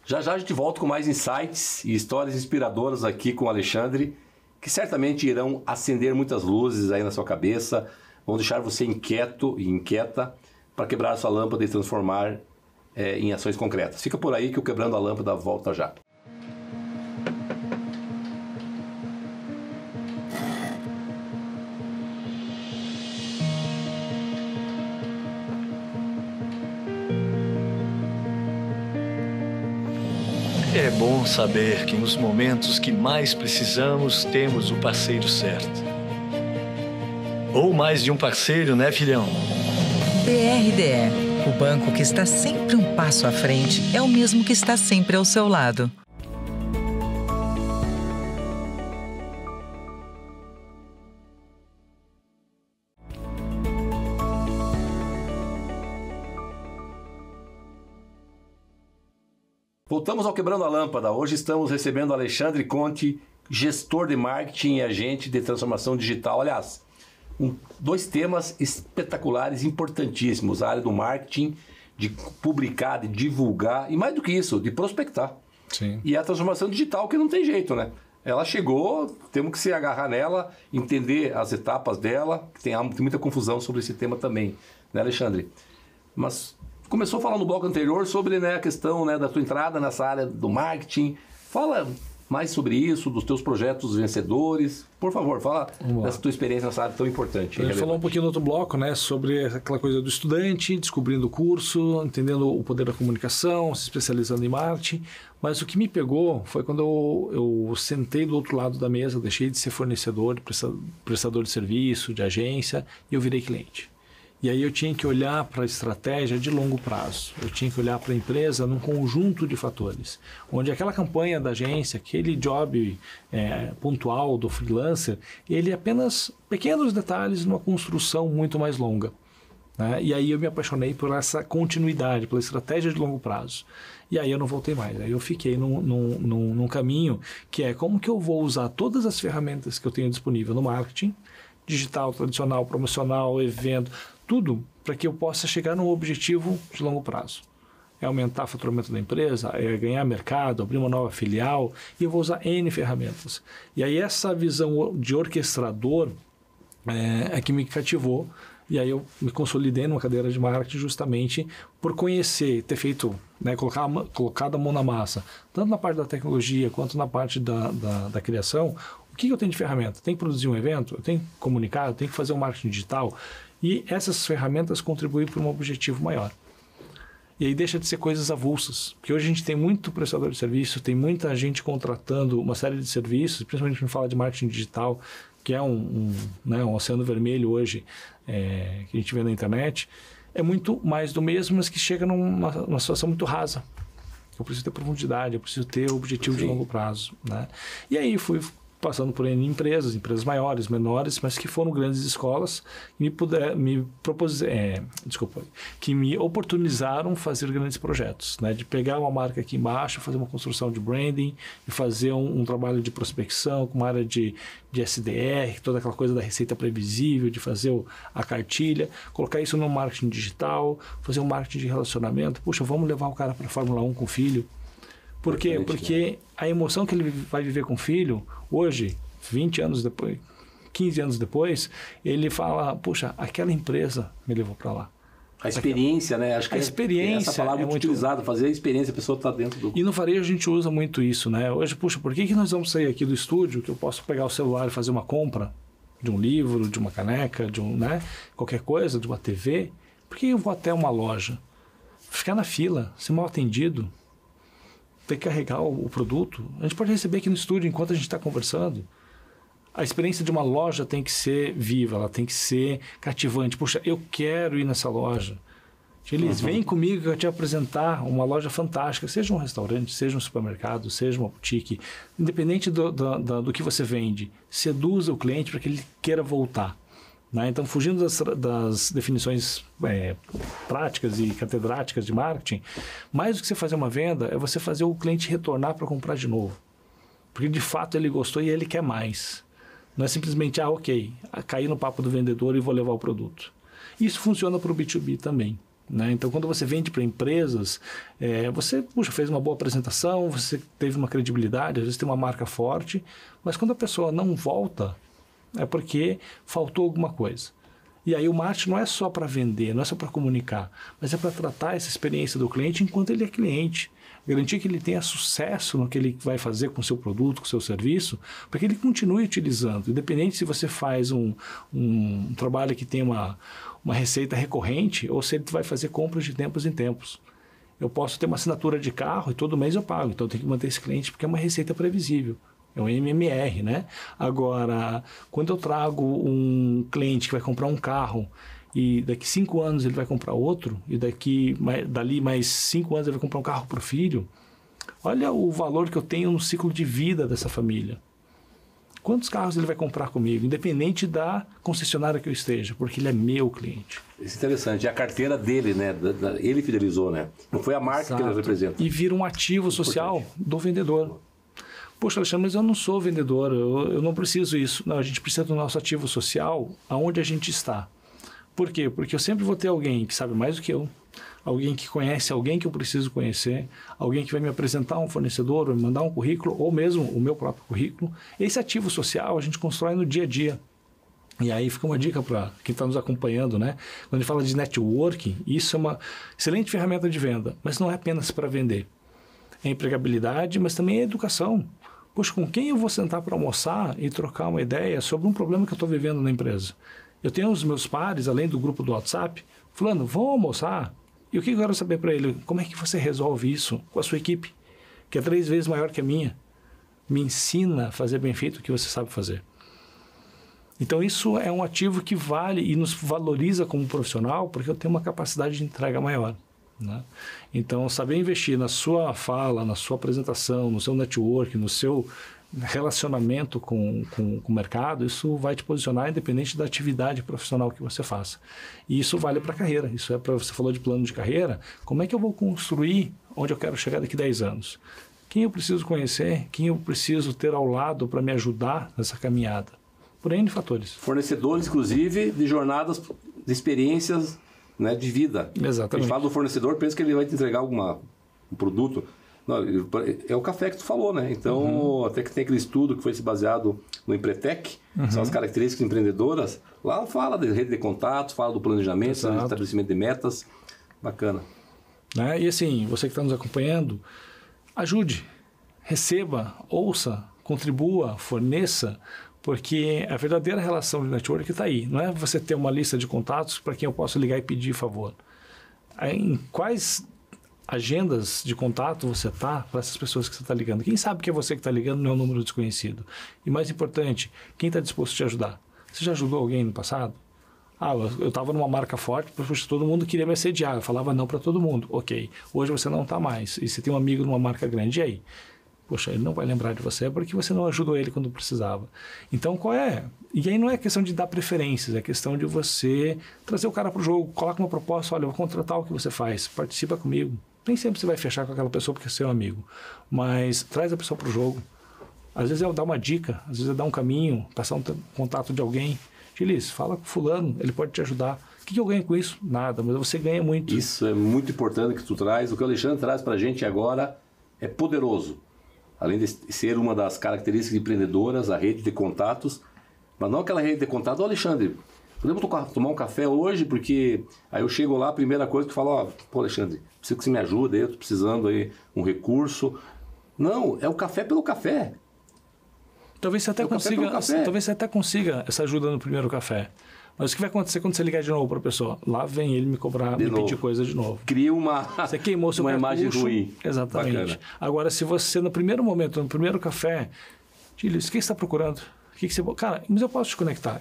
já a gente volta com mais insights e histórias inspiradoras aqui com o Alexandre, que certamente irão acender muitas luzes aí na sua cabeça, vão deixar você inquieto e inquieta para quebrar a sua lâmpada e transformar em ações concretas. Fica por aí que o Quebrando a Lâmpada volta já. É bom saber que nos momentos que mais precisamos, temos o parceiro certo. Ou mais de um parceiro, né, filhão? BRDE, o banco que está sempre um passo à frente, é o mesmo que está sempre ao seu lado. Voltamos ao Quebrando a Lâmpada. Hoje estamos recebendo Alexandre Conte, gestor de marketing e agente de transformação digital. Aliás, dois temas espetaculares, importantíssimos. A área do marketing, de publicar, de divulgar e mais do que isso, de prospectar. Sim. E a transformação digital, que não tem jeito, né? Ela chegou, temos que se agarrar nela, entender as etapas dela, tem muita confusão sobre esse tema também, né, Alexandre? Mas começou a falar no bloco anterior sobre, né, a questão, né, da tua entrada nessa área do marketing. Fala mais sobre isso, dos teus projetos vencedores. Por favor, fala dessa tua experiência nessa área tão importante. A gente falou um pouquinho no outro bloco, né, sobre aquela coisa do estudante, descobrindo o curso, entendendo o poder da comunicação, se especializando em marketing. Mas o que me pegou foi quando eu sentei do outro lado da mesa, deixei de ser fornecedor, prestador de serviço, de agência, e eu virei cliente. E aí eu tinha que olhar para a estratégia de longo prazo. Eu tinha que olhar para a empresa num conjunto de fatores. Onde aquela campanha da agência, aquele job pontual do freelancer, ele é apenas pequenos detalhes numa construção muito mais longa. Né? E aí eu me apaixonei por essa continuidade, pela estratégia de longo prazo. E aí eu não voltei mais. Aí eu fiquei num caminho que é como que eu vou usar todas as ferramentas que eu tenho disponível no marketing, digital, tradicional, promocional, evento, tudo para que eu possa chegar num objetivo de longo prazo. é aumentar o faturamento da empresa, é ganhar mercado, abrir uma nova filial, e eu vou usar N ferramentas. E aí essa visão de orquestrador é que me cativou, e aí eu me consolidei numa cadeira de marketing justamente por conhecer, ter feito, né, colocado a mão na massa, tanto na parte da tecnologia quanto na parte da criação. O que eu tenho de ferramenta? Tem que produzir um evento, eu tenho que comunicar, eu tenho que fazer um marketing digital, e essas ferramentas contribuem para um objetivo maior. E aí deixa de ser coisas avulsas, porque hoje a gente tem muito prestador de serviço, tem muita gente contratando uma série de serviços, principalmente quando fala de marketing digital, que é um oceano vermelho hoje, que a gente vê na internet, é muito mais do mesmo, mas que chega numa situação muito rasa. Eu preciso ter profundidade, eu preciso ter objetivo de longo prazo, né? E aí fui passando por empresas maiores, menores, mas que foram grandes escolas que me oportunizaram fazer grandes projetos, né? De pegar uma marca aqui embaixo, fazer uma construção de branding e fazer um trabalho de prospecção com uma área de SDR, toda aquela coisa da receita previsível, de fazer a cartilha, colocar isso no marketing digital, fazer um marketing de relacionamento. Puxa, vamos levar o cara para a Fórmula 1 com o filho. Por quê? Porque a emoção que ele vai viver com o filho, hoje, 20 anos depois, 15 anos depois, ele fala, puxa, aquela empresa me levou para lá. A experiência, né? Acho que a experiência, essa palavra é muito utilizada, fazer a experiência, a pessoa está dentro do... E no varejo a gente usa muito isso, né? Hoje, puxa, por que nós vamos sair aqui do estúdio, que eu posso pegar o celular e fazer uma compra de um livro, de uma caneca, de qualquer coisa, de uma TV? Por que eu vou até uma loja? Ficar na fila, ser mal atendido, ter que carregar o produto. A gente pode receber aqui no estúdio enquanto a gente está conversando. A experiência de uma loja tem que ser viva, ela tem que ser cativante. Puxa, eu quero ir nessa loja. Eles vêm comigo que eu te apresentar uma loja fantástica, seja um restaurante, seja um supermercado, seja uma boutique, independente do que você vende, seduza o cliente para que ele queira voltar. Né? Então, fugindo das definições práticas e catedráticas de marketing, mais do que você fazer uma venda, é você fazer o cliente retornar para comprar de novo. Porque, de fato, ele gostou e ele quer mais. Não é simplesmente, ok, cair no papo do vendedor e vou levar o produto. Isso funciona para o B2B também. Né? Então, quando você vende para empresas, você fez uma boa apresentação, você teve uma credibilidade, às vezes tem uma marca forte, mas quando a pessoa não volta, é porque faltou alguma coisa. E aí o marketing não é só para vender, não é só para comunicar, mas é para tratar essa experiência do cliente enquanto ele é cliente. Garantir que ele tenha sucesso no que ele vai fazer com o seu produto, com o seu serviço, para que ele continue utilizando. Independente se você faz um trabalho que tem uma receita recorrente ou se ele vai fazer compras de tempos em tempos. Eu posso ter uma assinatura de carro e todo mês eu pago, então eu tenho que manter esse cliente porque é uma receita previsível. É um MMR, né? Agora, quando eu trago um cliente que vai comprar um carro e daqui 5 anos ele vai comprar outro e dali mais 5 anos ele vai comprar um carro para o filho, olha o valor que eu tenho no ciclo de vida dessa família. Quantos carros ele vai comprar comigo, independente da concessionária que eu esteja, porque ele é meu cliente. Isso é interessante. É a carteira dele, né? Ele fidelizou, né? Não foi a marca Exato. Que ele representa. E vira um ativo social do vendedor. Poxa, Alexandre, mas eu não sou vendedor, eu não preciso isso. Não, a gente precisa do nosso ativo social aonde a gente está. Por quê? Porque eu sempre vou ter alguém que sabe mais do que eu, alguém que conhece alguém que eu preciso conhecer, alguém que vai me apresentar um fornecedor, vai me mandar um currículo, ou mesmo o meu próprio currículo. Esse ativo social a gente constrói no dia a dia. E aí fica uma dica para quem está nos acompanhando, né? Quando a gente fala de networking, isso é uma excelente ferramenta de venda, mas não é apenas para vender. É empregabilidade, mas também é educação. Poxa, com quem eu vou sentar para almoçar e trocar uma ideia sobre um problema que eu estou vivendo na empresa? Eu tenho os meus pares, além do grupo do WhatsApp, fulano, vão almoçar? E o que eu quero saber para ele? Como é que você resolve isso com a sua equipe, que é 3 vezes maior que a minha? Me ensina a fazer bem feito o que você sabe fazer. Então isso é um ativo que vale e nos valoriza como profissional, porque eu tenho uma capacidade de entrega maior. Né? Então, saber investir na sua fala, na sua apresentação, no seu network, no seu relacionamento com o mercado, isso vai te posicionar independente da atividade profissional que você faça. E isso vale para a carreira. Isso é para você falou de plano de carreira. Como é que eu vou construir onde eu quero chegar daqui a 10 anos? Quem eu preciso conhecer? Quem eu preciso ter ao lado para me ajudar nessa caminhada? Por N fatores. Fornecedores, inclusive, de jornadas, de experiências né, de vida. Exatamente. A gente fala do fornecedor, pensa que ele vai te entregar um produto. Não, é o café que tu falou, né? Então, até que tem aquele estudo que foi se baseado no Empretec, são as características empreendedoras. Lá fala de rede de contatos, fala do planejamento, do estabelecimento de metas. Bacana. Né? E assim, você que está nos acompanhando, ajude, receba, ouça, contribua, forneça, porque a verdadeira relação de network está aí. Não é você ter uma lista de contatos para quem eu posso ligar e pedir favor. Em quais agendas de contato você está para essas pessoas que você está ligando? Quem sabe que é você que está ligando, não é um número desconhecido. E mais importante, quem está disposto a te ajudar? Você já ajudou alguém no passado? Eu estava numa marca forte, porque todo mundo queria me assediar. Eu falava não para todo mundo. Ok, hoje você não está mais. E você tem um amigo numa marca grande, e aí? Poxa, ele não vai lembrar de você porque você não ajudou ele quando precisava. Então, qual é? E aí não é questão de dar preferências, é questão de você trazer o cara para o jogo, coloca uma proposta, olha, eu vou contratar o que você faz, participa comigo. Nem sempre você vai fechar com aquela pessoa porque é seu amigo, mas traz a pessoa para o jogo. Às vezes é dar uma dica, às vezes é dar um caminho, passar um contato de alguém. Gilis, fala com fulano, ele pode te ajudar. O que eu ganho com isso? Nada, mas você ganha muito. Isso é muito importante que tu traz. O que o Alexandre traz para a gente agora é poderoso. Além de ser uma das características empreendedoras, a rede de contatos, mas não aquela rede de contatos, Alexandre, podemos tomar um café hoje, porque aí eu chego lá, a primeira coisa que eu falo, pô Alexandre, preciso que você me ajude, eu estou precisando aí um recurso. Não, é o café pelo café. Talvez você até consiga essa ajuda no primeiro café. Mas o que vai acontecer quando você ligar de novo para a pessoa? Lá vem ele me cobrar, me pedir coisa de novo. Cria você queimou seu uma imagem ruim. Exatamente. Bacana. Agora, se você, no primeiro momento, no primeiro café, Gilis, o que você está procurando? O que você... Cara, mas eu posso te conectar.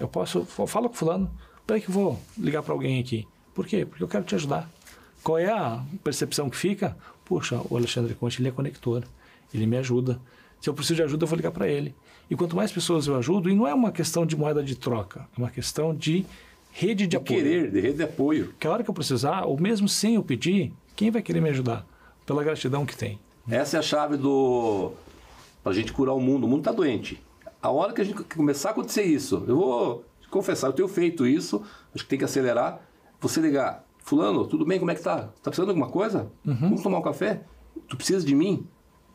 Fala com fulano. Peraí que eu vou ligar para alguém aqui. Por quê? Porque eu quero te ajudar. Qual é a percepção que fica? Puxa, o Alexandre Conte, ele é conector. Ele me ajuda. Se eu preciso de ajuda, eu vou ligar para ele. E quanto mais pessoas eu ajudo, e não é uma questão de moeda de troca, é uma questão de rede de apoio. De rede de apoio. Que a hora que eu precisar, ou mesmo sem eu pedir, quem vai querer me ajudar? Pela gratidão que tem. Essa é a chave para a gente curar o mundo. O mundo está doente. A hora que a gente começar a acontecer isso, eu vou confessar, eu tenho feito isso, acho que tem que acelerar. Você ligar, fulano, tudo bem, como é que tá? Tá precisando de alguma coisa? Vamos tomar um café? Tu precisa de mim?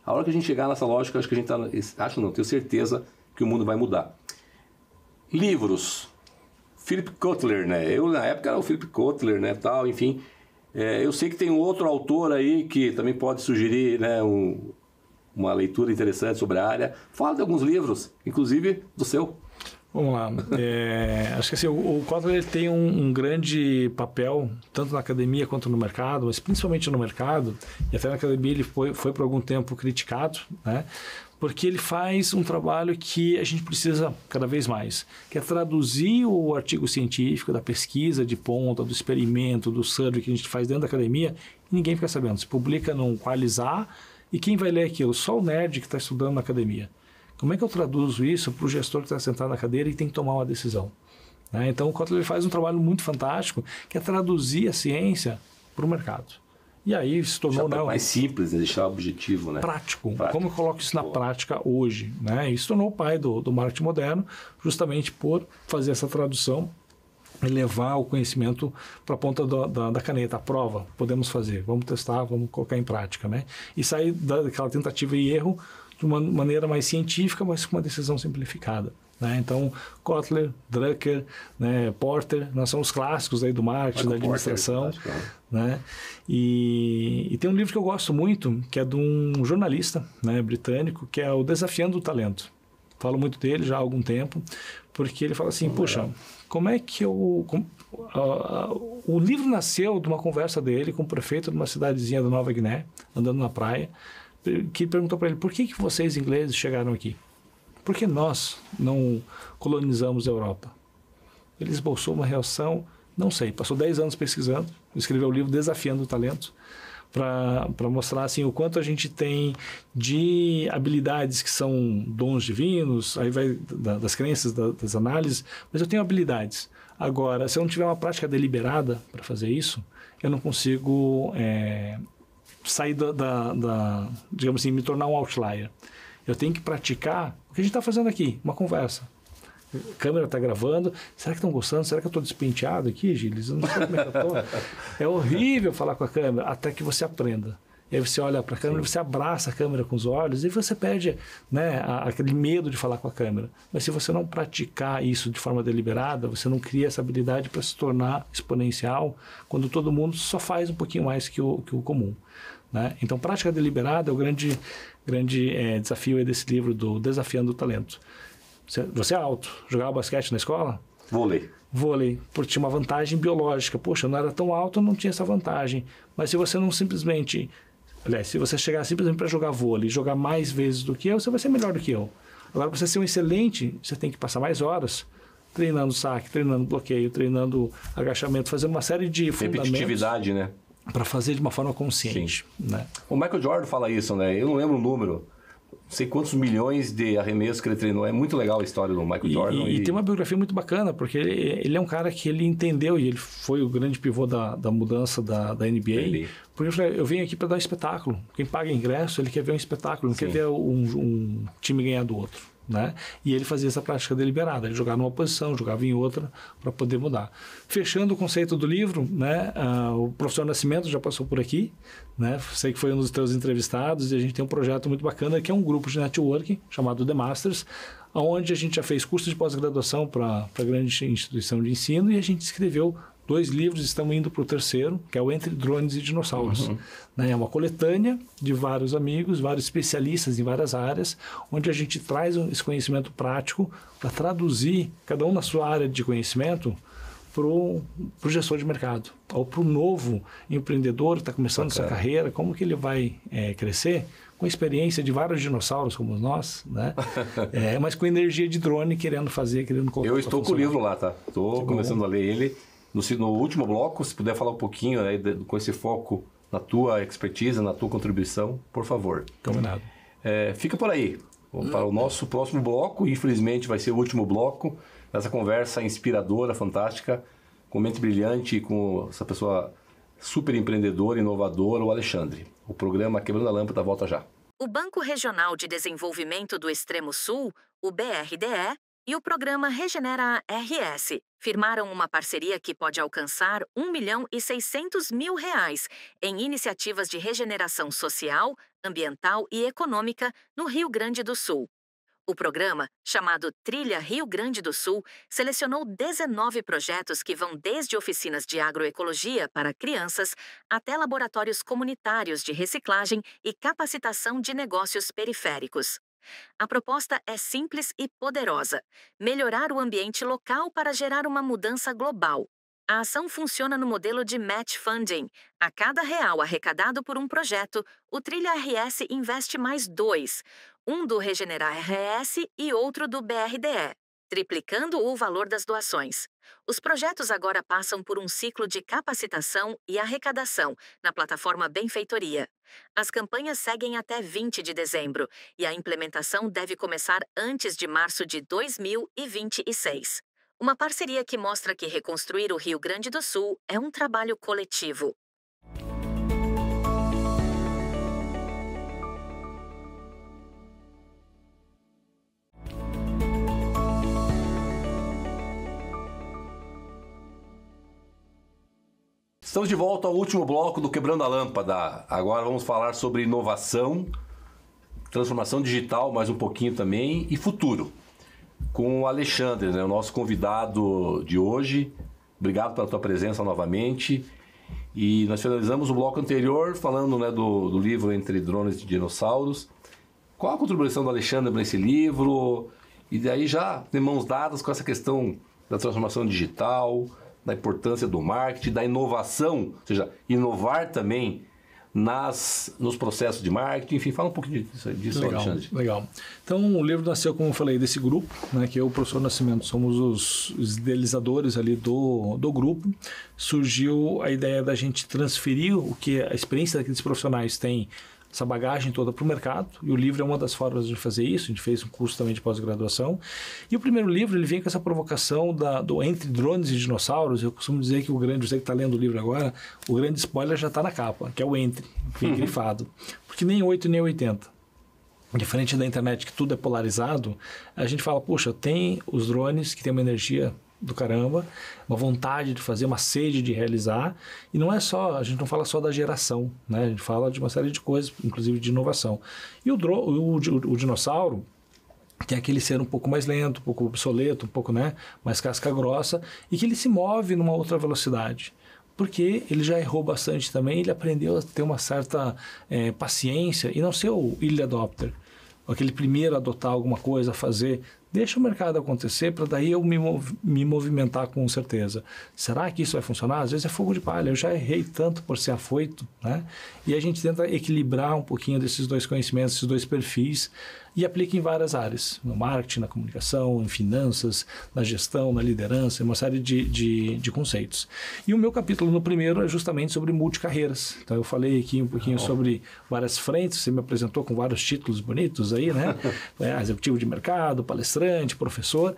A hora que a gente chegar nessa lógica, acho que a gente tenho certeza que o mundo vai mudar. Livros. Philip Kotler, né? Eu, na época, era o Philip Kotler, né? Tal, enfim. Eu sei que tem um outro autor aí que também pode sugerir, né? Uma leitura interessante sobre a área. Fala de alguns livros, inclusive do seu. Vamos lá. Acho que assim, o Kotler ele tem um grande papel, tanto na academia quanto no mercado, mas principalmente no mercado, e até na academia ele foi por algum tempo criticado, né? Porque ele faz um trabalho que a gente precisa cada vez mais, que é traduzir o artigo científico, da pesquisa de ponta, do experimento, do survey que a gente faz dentro da academia, e ninguém fica sabendo. Se publica num Qualizar, e quem vai ler aquilo? Só o nerd que está estudando na academia. Como é que eu traduzo isso para o gestor que está sentado na cadeira e tem que tomar uma decisão? Né? Então, o Kotler faz um trabalho muito fantástico, que é traduzir a ciência para o mercado. E aí se tornou... mais simples, deixar objetivo, né? Prático. Como eu coloco isso na prática hoje? Né? E se tornou o pai do marketing moderno, justamente por fazer essa tradução e levar o conhecimento para a ponta da caneta, a prova. Podemos fazer, vamos testar, vamos colocar em prática. Né? E sair daquela tentativa e erro de uma maneira mais científica, mas com uma decisão simplificada. Né? Então, Kotler, Drucker, né, Porter, nós somos clássicos aí do marketing, da administração. Né? E tem um livro que eu gosto muito, que é de um jornalista, né, britânico, que é o Desafiando o Talento. Falo muito dele já há algum tempo, porque ele fala assim, puxa, como é que o livro nasceu de uma conversa dele com o prefeito de uma cidadezinha da Nova Guiné, andando na praia, que perguntou para ele, por que vocês ingleses chegaram aqui? Por que nós não colonizamos a Europa? Ele esboçou uma reação, não sei, passou 10 anos pesquisando, escreveu o livro Desafiando o Talento, para mostrar assim, o quanto a gente tem de habilidades que são dons divinos, aí vai das crenças, das análises, mas eu tenho habilidades. Agora, se eu não tiver uma prática deliberada para fazer isso, eu não consigo sair digamos assim, me tornar um outlier. Eu tenho que praticar o que a gente está fazendo aqui, uma conversa. A câmera está gravando. Será que estão gostando? Será que eu estou despenteado aqui, Gilles? Eu não sei como é que eu estou. É horrível falar com a câmera, até que você aprenda. E aí você olha para a câmera, você abraça a câmera com os olhos e você perde, né, aquele medo de falar com a câmera. Mas se você não praticar isso de forma deliberada, você não cria essa habilidade para se tornar exponencial quando todo mundo só faz um pouquinho mais que o comum. Né? Então, prática deliberada é o grande desafio aí desse livro do Desafiando o Talento. Você é alto. Jogava basquete na escola? Vôlei, porque tinha uma vantagem biológica. Poxa, eu não era tão alto, eu não tinha essa vantagem. Mas se você não simplesmente... Aliás, se você chegar simplesmente para jogar vôlei e jogar mais vezes do que eu, você vai ser melhor do que eu. Agora, para você ser um excelente, você tem que passar mais horas treinando saque, treinando bloqueio, treinando agachamento, fazendo uma série de fundamentos. Repetitividade, né? Para fazer de uma forma consciente. Né? O Michael Jordan fala isso, né? Eu não lembro o número. Não sei quantos milhões de arremessos que ele treinou. É muito legal a história do Michael Jordan. E tem uma biografia muito bacana, porque ele é um cara que ele entendeu, e ele foi o grande pivô da mudança da NBA. Porque eu venho aqui para dar um espetáculo. Quem paga ingresso, ele quer ver um espetáculo, não quer ver um time ganhar do outro. Né? E ele fazia essa prática deliberada, ele jogava numa posição, jogava em outra para poder mudar. Fechando o conceito do livro, né? O professor Nascimento já passou por aqui, né? Sei que foi um dos teus entrevistados, e a gente tem um projeto muito bacana que é um grupo de networking chamado The Masters, onde a gente já fez curso de pós-graduação para grande instituição de ensino, e a gente escreveu 2 livros, estamos indo para o 3º, que é o Entre Drones e Dinossauros. Né? É uma coletânea de vários amigos, vários especialistas em várias áreas, onde a gente traz esse conhecimento prático para traduzir, cada um na sua área de conhecimento, para o gestor de mercado, ou para o novo empreendedor que está começando sua carreira, como que ele vai crescer, com a experiência de vários dinossauros como nós, né? Mas com energia de drone, querendo colocar. Eu estou com o livro lá, tá? Estou começando a ler ele. No último bloco, se puder falar um pouquinho aí, com esse foco na tua expertise, na tua contribuição, por favor. Combinado. Fica por aí. Para o nosso próximo bloco, infelizmente vai ser o último bloco dessa conversa inspiradora, fantástica, com mente brilhante, com essa pessoa super empreendedora, inovadora, o Alexandre. O programa Quebrando a Lâmpada volta já. O Banco Regional de Desenvolvimento do Extremo Sul, o BRDE, e o programa Regenera RS firmaram uma parceria que pode alcançar R$1.600.000 em iniciativas de regeneração social, ambiental e econômica no Rio Grande do Sul. O programa, chamado Trilha Rio Grande do Sul, selecionou 19 projetos que vão desde oficinas de agroecologia para crianças até laboratórios comunitários de reciclagem e capacitação de negócios periféricos. A proposta é simples e poderosa: melhorar o ambiente local para gerar uma mudança global. A ação funciona no modelo de match funding. A cada R$1 arrecadado por um projeto, o Trilha RS investe mais 2, um do Regenerar RS e outro do BRDE, triplicando o valor das doações. Os projetos agora passam por um ciclo de capacitação e arrecadação na plataforma Benfeitoria. As campanhas seguem até 20 de dezembro e a implementação deve começar antes de março de 2026. Uma parceria que mostra que reconstruir o Rio Grande do Sul é um trabalho coletivo. Estamos de volta ao último bloco do Quebrando a Lâmpada. Agora vamos falar sobre inovação, transformação digital, mais um pouquinho também, e futuro. Com o Alexandre, né, o nosso convidado de hoje. Obrigado pela tua presença novamente. E nós finalizamos o bloco anterior falando, né, do livro Entre Drones e Dinossauros. Qual a contribuição do Alexandre para esse livro? E daí já de mãos dadas com essa questão da transformação digital, da importância do marketing, da inovação, ou seja, inovar também nos processos de marketing, enfim, fala um pouquinho disso, legal, Alexandre. Legal. Então, o livro nasceu, como eu falei, desse grupo, né, que eu e o professor Nascimento somos os idealizadores ali do grupo. Surgiu a ideia da gente transferir o que a experiência daqueles profissionais têm, essa bagagem toda para o mercado, e o livro é uma das formas de fazer isso. A gente fez um curso também de pós-graduação, e o primeiro livro ele vem com essa provocação do Entre Drones e Dinossauros. Eu costumo dizer que você que está lendo o livro agora, o grande spoiler já está na capa, que é o Entre, que é grifado, porque nem 8 nem 80. Diferente da internet, que tudo é polarizado, a gente fala, poxa, tem os drones que tem uma energia do caramba, uma vontade de fazer, uma sede de realizar, e não é só, a gente não fala só da geração, né? A gente fala de uma série de coisas, inclusive de inovação. E o dinossauro tem aquele ser um pouco mais lento, um pouco obsoleto, um pouco, né, mais casca grossa, e que ele se move numa outra velocidade. Porque ele já errou bastante também, ele aprendeu a ter uma certa paciência e não ser o early adopter, aquele primeiro a adotar alguma coisa, a fazer. Deixa o mercado acontecer para daí eu me movimentar com certeza. Será que isso vai funcionar? Às vezes é fogo de palha. Eu já errei tanto por ser afoito, né? E a gente tenta equilibrar um pouquinho desses dois conhecimentos, esses dois perfis, e aplica em várias áreas. No marketing, na comunicação, em finanças, na gestão, na liderança, uma série de conceitos. E o meu capítulo no primeiro é justamente sobre multicarreiras. Então eu falei aqui um pouquinho sobre várias frentes, você me apresentou com vários títulos bonitos aí, né? Executivo de mercado, palestrante, professor.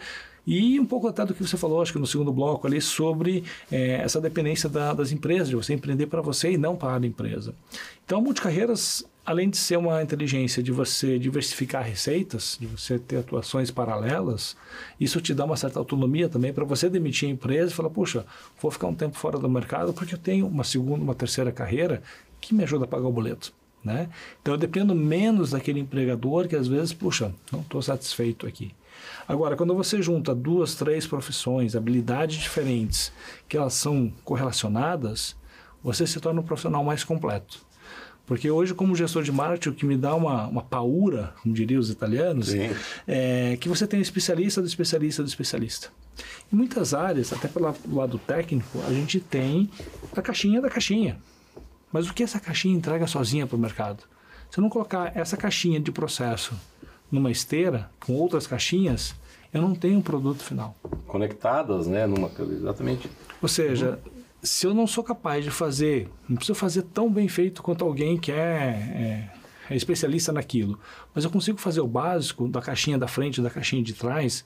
E um pouco até do que você falou, acho que no segundo bloco ali, sobre essa dependência das empresas, de você empreender para você e não para a empresa. Então, multicarreiras, além de ser uma inteligência de você diversificar receitas, de você ter atuações paralelas, isso te dá uma certa autonomia também para você demitir a empresa e falar, puxa, vou ficar um tempo fora do mercado porque eu tenho uma segunda, uma terceira carreira que me ajuda a pagar o boleto. Né? Então, eu dependo menos daquele empregador que às vezes, puxa, não estou satisfeito aqui. Agora, quando você junta 2, 3 profissões, habilidades diferentes, que elas são correlacionadas, você se torna um profissional mais completo. Porque hoje, como gestor de marketing, o que me dá uma paura, como diriam os italianos, é que você tem um especialista do especialista do especialista. Em muitas áreas, até pelo lado técnico, a gente tem a caixinha da caixinha. Mas o que essa caixinha entrega sozinha para o mercado? Se eu não colocar essa caixinha de processo numa esteira, com outras caixinhas, eu não tenho um produto final. Conectadas, né? Exatamente. Ou seja, se eu não sou capaz de fazer, não preciso fazer tão bem feito quanto alguém que é especialista naquilo, mas eu consigo fazer o básico da caixinha da frente, da caixinha de trás,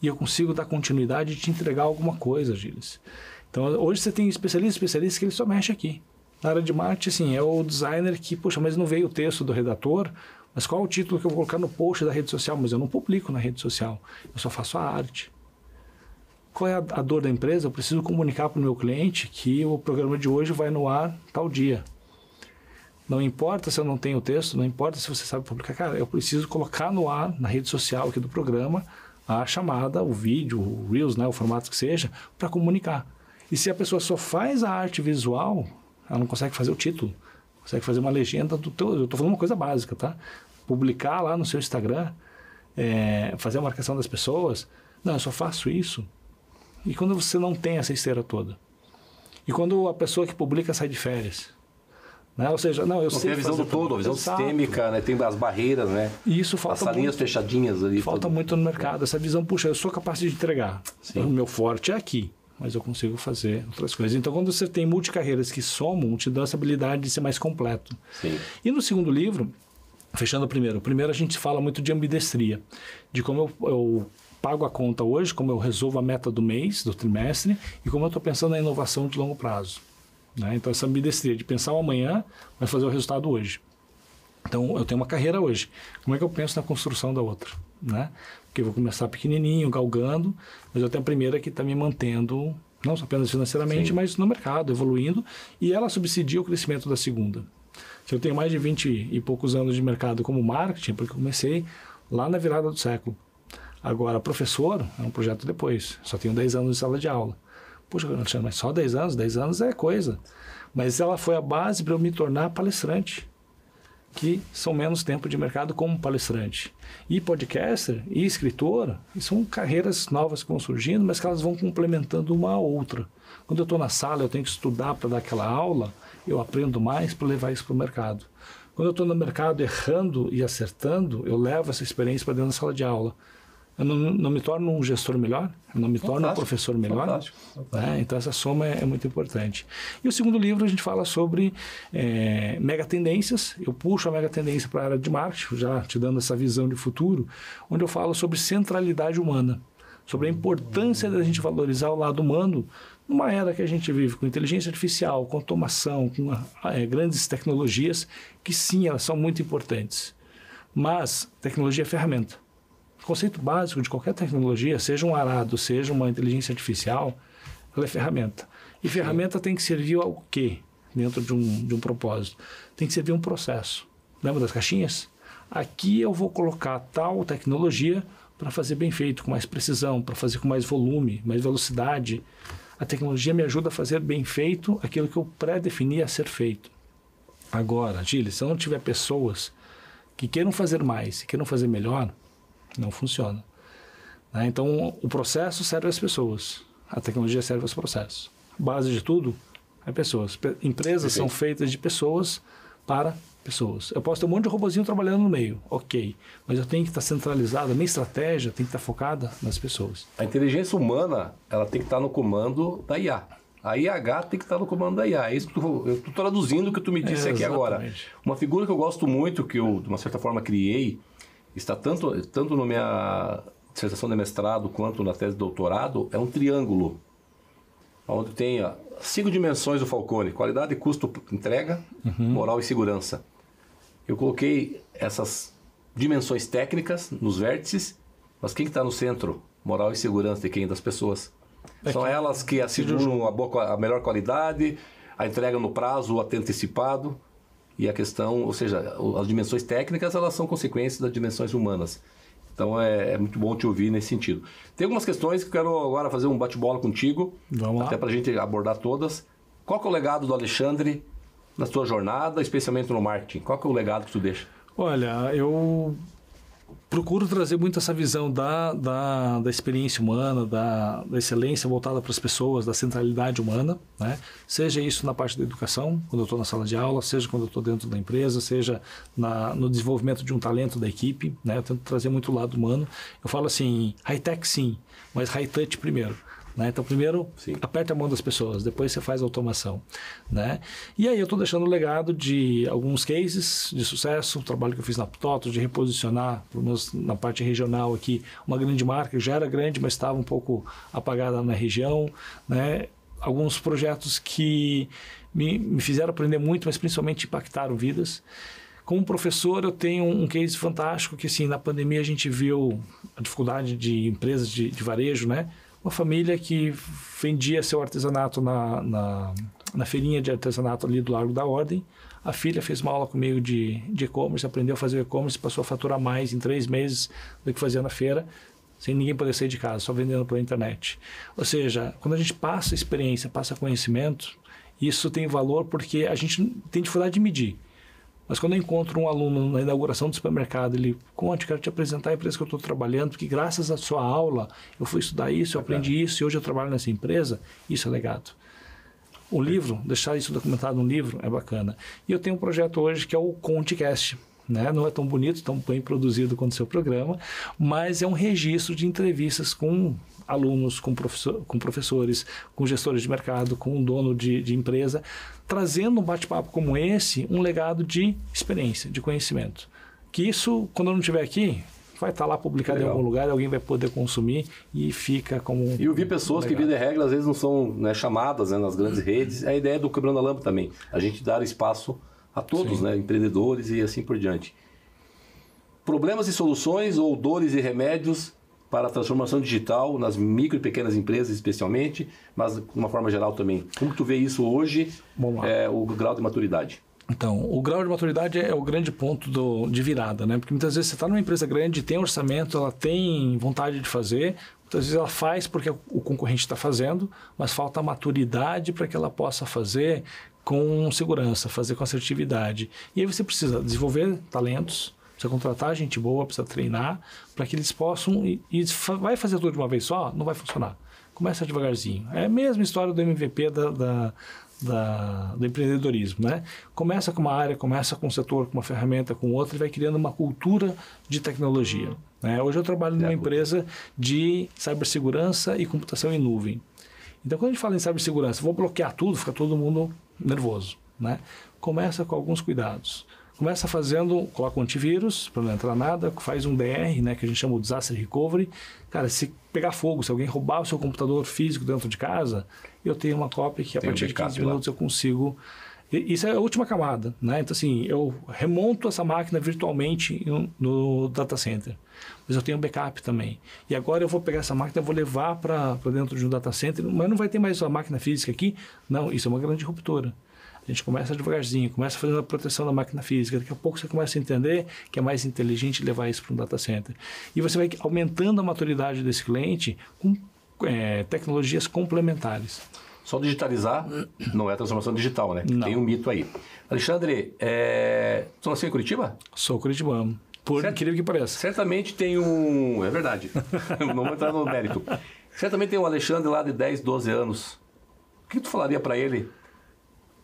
e eu consigo dar continuidade e te entregar alguma coisa, Gilles. Então, hoje você tem especialista que ele só mexe aqui. Na área de marketing, assim, é o designer que, poxa, mas não veio o texto do redator, mas qual é o título que eu vou colocar no post da rede social? Mas eu não publico na rede social, eu só faço a arte. Qual é a dor da empresa? Eu preciso comunicar para o meu cliente que o programa de hoje vai no ar tal dia. Não importa se eu não tenho o texto, não importa se você sabe publicar. Cara, eu preciso colocar no ar, na rede social aqui do programa, a chamada, o vídeo, o Reels, né, o formato que seja, para comunicar. E se a pessoa só faz a arte visual, ela não consegue fazer o título, consegue fazer uma legenda do teu... Eu estou falando uma coisa básica, tá? Publicar lá no seu Instagram, fazer a marcação das pessoas. Não, eu só faço isso. E quando você não tem essa esteira toda? E quando a pessoa que publica sai de férias? Né? Ou seja, não, eu sei tem a visão do todo, a visão sistêmica, né? Tem as barreiras, né? E isso falta as salinhas muito, fechadinhas ali. Falta muito no mercado. Essa visão, puxa, eu sou capaz de entregar. Sim. O meu forte é aqui, mas eu consigo fazer outras coisas. Então, quando você tem multicarreiras que somam, te dá essa habilidade de ser mais completo. Sim. E no segundo livro, fechando o primeiro a gente fala muito de ambidestria, de como eu pago a conta hoje, como eu resolvo a meta do mês, do trimestre, e como eu estou pensando na inovação de longo prazo. Né? Então, essa ambidestria de pensar o amanhã, vai fazer o resultado hoje. Então, eu tenho uma carreira hoje. Como é que eu penso na construção da outra? Né? Porque eu vou começar pequenininho, galgando, mas eu tenho a primeira que está me mantendo, não só apenas financeiramente, sim, mas no mercado, evoluindo, e ela subsidia o crescimento da segunda. Se eu tenho mais de 20 e poucos anos de mercado como marketing, porque eu comecei lá na virada do século. Agora, professor é um projeto depois, só tenho 10 anos de sala de aula. Poxa, mas só 10 anos? 10 anos é coisa. Mas ela foi a base para eu me tornar palestrante, que são menos tempo de mercado como palestrante. E podcaster e escritor, são carreiras novas que vão surgindo, mas que elas vão complementando uma a outra. Quando eu estou na sala, eu tenho que estudar para dar aquela aula, eu aprendo mais para levar isso para o mercado. Quando eu estou no mercado errando e acertando, eu levo essa experiência para dentro da sala de aula. Eu não me torno um gestor melhor, eu não me torno um professor melhor. Fantástico. Então, essa soma é muito importante. E o segundo livro, a gente fala sobre mega tendências. Eu puxo a mega tendência para a área de marketing, já te dando essa visão de futuro, onde eu falo sobre centralidade humana, sobre a importância da gente valorizar o lado humano numa era que a gente vive com inteligência artificial, com automação, com grandes tecnologias, que sim, elas são muito importantes. Mas tecnologia é ferramenta. O conceito básico de qualquer tecnologia, seja um arado, seja uma inteligência artificial, ela é ferramenta. E ferramenta tem que servir ao quê? Dentro de um propósito. Tem que servir um processo. Lembra das caixinhas? Aqui eu vou colocar tal tecnologia para fazer bem feito, com mais precisão, para fazer com mais volume, mais velocidade. A tecnologia me ajuda a fazer bem feito aquilo que eu pré-defini a ser feito. Agora, Gilles, se eu não tiver pessoas que queiram fazer mais e queiram fazer melhor, não funciona. Né? Então, o processo serve às pessoas. A tecnologia serve aos processos. A base de tudo é pessoas. Empresas são feitas de pessoas para pessoas. Eu posso ter um monte de robozinho trabalhando no meio, ok. Mas eu tenho que estar centralizado, a minha estratégia tem que estar focada nas pessoas. A inteligência humana, ela tem que estar no comando da IA. A IH tem que estar no comando da IA. É isso que eu estou traduzindo o que tu me disse aqui agora. Uma figura que eu gosto muito, que eu, de uma certa forma, criei, está tanto na minha dissertação de mestrado quanto na tese de doutorado, é um triângulo, onde tem 5 dimensões do Falcone: qualidade, custo, entrega, moral e segurança. Eu coloquei essas dimensões técnicas nos vértices, mas quem está no centro? Moral e segurança de quem? Das pessoas. São elas que asseguram a melhor qualidade, a entrega no prazo, o até antecipado, e a questão, ou seja, as dimensões técnicas, elas são consequências das dimensões humanas. Então é muito bom te ouvir nesse sentido. Tem algumas questões que eu quero agora fazer um bate-bola contigo, até para a gente abordar todas. Qual que é o legado do Alexandre na sua jornada, especialmente no marketing? Qual que é o legado que tu deixa? Olha, eu procuro trazer muito essa visão da experiência humana, da excelência voltada para as pessoas, da centralidade humana, né? Seja isso na parte da educação, quando eu estou na sala de aula, seja quando eu estou dentro da empresa, seja no desenvolvimento de um talento da equipe, né? Eu tento trazer muito o lado humano. Eu falo assim, high-tech sim, mas high-touch primeiro. Né? Então, primeiro, aperta a mão das pessoas, depois você faz a automação. Né? E aí eu estou deixando o legado de alguns cases de sucesso, o trabalho que eu fiz na Ptotos, de reposicionar, pelo menos na parte regional aqui, uma grande marca, que já era grande, mas estava um pouco apagada na região. Né? Alguns projetos que me fizeram aprender muito, mas principalmente impactaram vidas. Como professor, eu tenho um case fantástico que, assim, na pandemia a gente viu a dificuldade de empresas de varejo, né? Uma família que vendia seu artesanato na feirinha de artesanato ali do Largo da Ordem. A filha fez uma aula comigo de e-commerce, aprendeu a fazer e-commerce, passou a faturar mais em 3 meses do que fazia na feira, sem ninguém poder sair de casa, só vendendo pela internet. Ou seja, quando a gente passa experiência, passa conhecimento, isso tem valor porque a gente tem dificuldade de medir. Mas quando eu encontro um aluno na inauguração do supermercado, ele conta, quero te apresentar a empresa que eu estou trabalhando, porque graças à sua aula eu fui estudar isso, eu aprendi isso, e hoje eu trabalho nessa empresa, isso é legado. O livro, deixar isso documentado num livro, é bacana. E eu tenho um projeto hoje que é o ConteCast. Né? Não é tão bonito, tão bem produzido quanto o seu programa, mas é um registro de entrevistas com alunos, com professores, com gestores de mercado, com um dono de empresa, trazendo um bate-papo como esse, um legado de experiência, de conhecimento. Que isso, quando eu não estiver aqui, vai estar lá publicado em algum lugar, alguém vai poder consumir e fica como... E eu vi pessoas que, via de regra, às vezes não são, né, chamadas, né, nas grandes redes. É a ideia do Quebrando a Lâmpada também, a gente dar espaço a todos, né, empreendedores e assim por diante. Problemas e soluções ou dores e remédios para a transformação digital nas micro e pequenas empresas especialmente, mas de uma forma geral também. Como tu vê isso hoje, o grau de maturidade? Então, o grau de maturidade é o grande ponto de virada, né? Porque muitas vezes você está numa empresa grande, tem orçamento, ela tem vontade de fazer, muitas vezes ela faz porque o concorrente está fazendo, mas falta maturidade para que ela possa fazer com segurança, fazer com assertividade. E aí você precisa desenvolver talentos, precisa contratar gente boa, precisa treinar, para que eles possam... E vai fazer tudo de uma vez só? Não vai funcionar. Começa devagarzinho. É a mesma história do MVP do empreendedorismo, né? Começa com uma área, começa com um setor, com uma ferramenta, com outra, e vai criando uma cultura de tecnologia. Né? Hoje eu trabalho numa empresa de cibersegurança e computação em nuvem. Então, quando a gente fala em cibersegurança, vou bloquear tudo, fica todo mundo nervoso. Né? Começa com alguns cuidados. Começa fazendo, coloca um antivírus para não entrar nada, faz um DR, né, que a gente chama de Disaster Recovery. Cara, se pegar fogo, se alguém roubar o seu computador físico dentro de casa, eu tenho uma cópia que a partir de 15 minutos eu consigo Isso é a última camada, né? Então, assim, eu remonto essa máquina virtualmente no data center. Mas eu tenho backup também. E agora eu vou pegar essa máquina e vou levar para dentro de um data center, mas não vai ter mais a máquina física aqui. Não, isso é uma grande ruptura. A gente começa devagarzinho, começa fazendo a proteção da máquina física. Daqui a pouco você começa a entender que é mais inteligente levar isso para um data center. E você vai aumentando a maturidade desse cliente com tecnologias complementares. Só digitalizar não é transformação digital, né? Não. Tem um mito aí. Alexandre, você nasceu em Curitiba? Sou curitibano, por incrível que pareça. Certamente tem um... É verdade. Não vou entrar no mérito. Certamente tem um Alexandre lá de 10, 12 anos. O que tu falaria para ele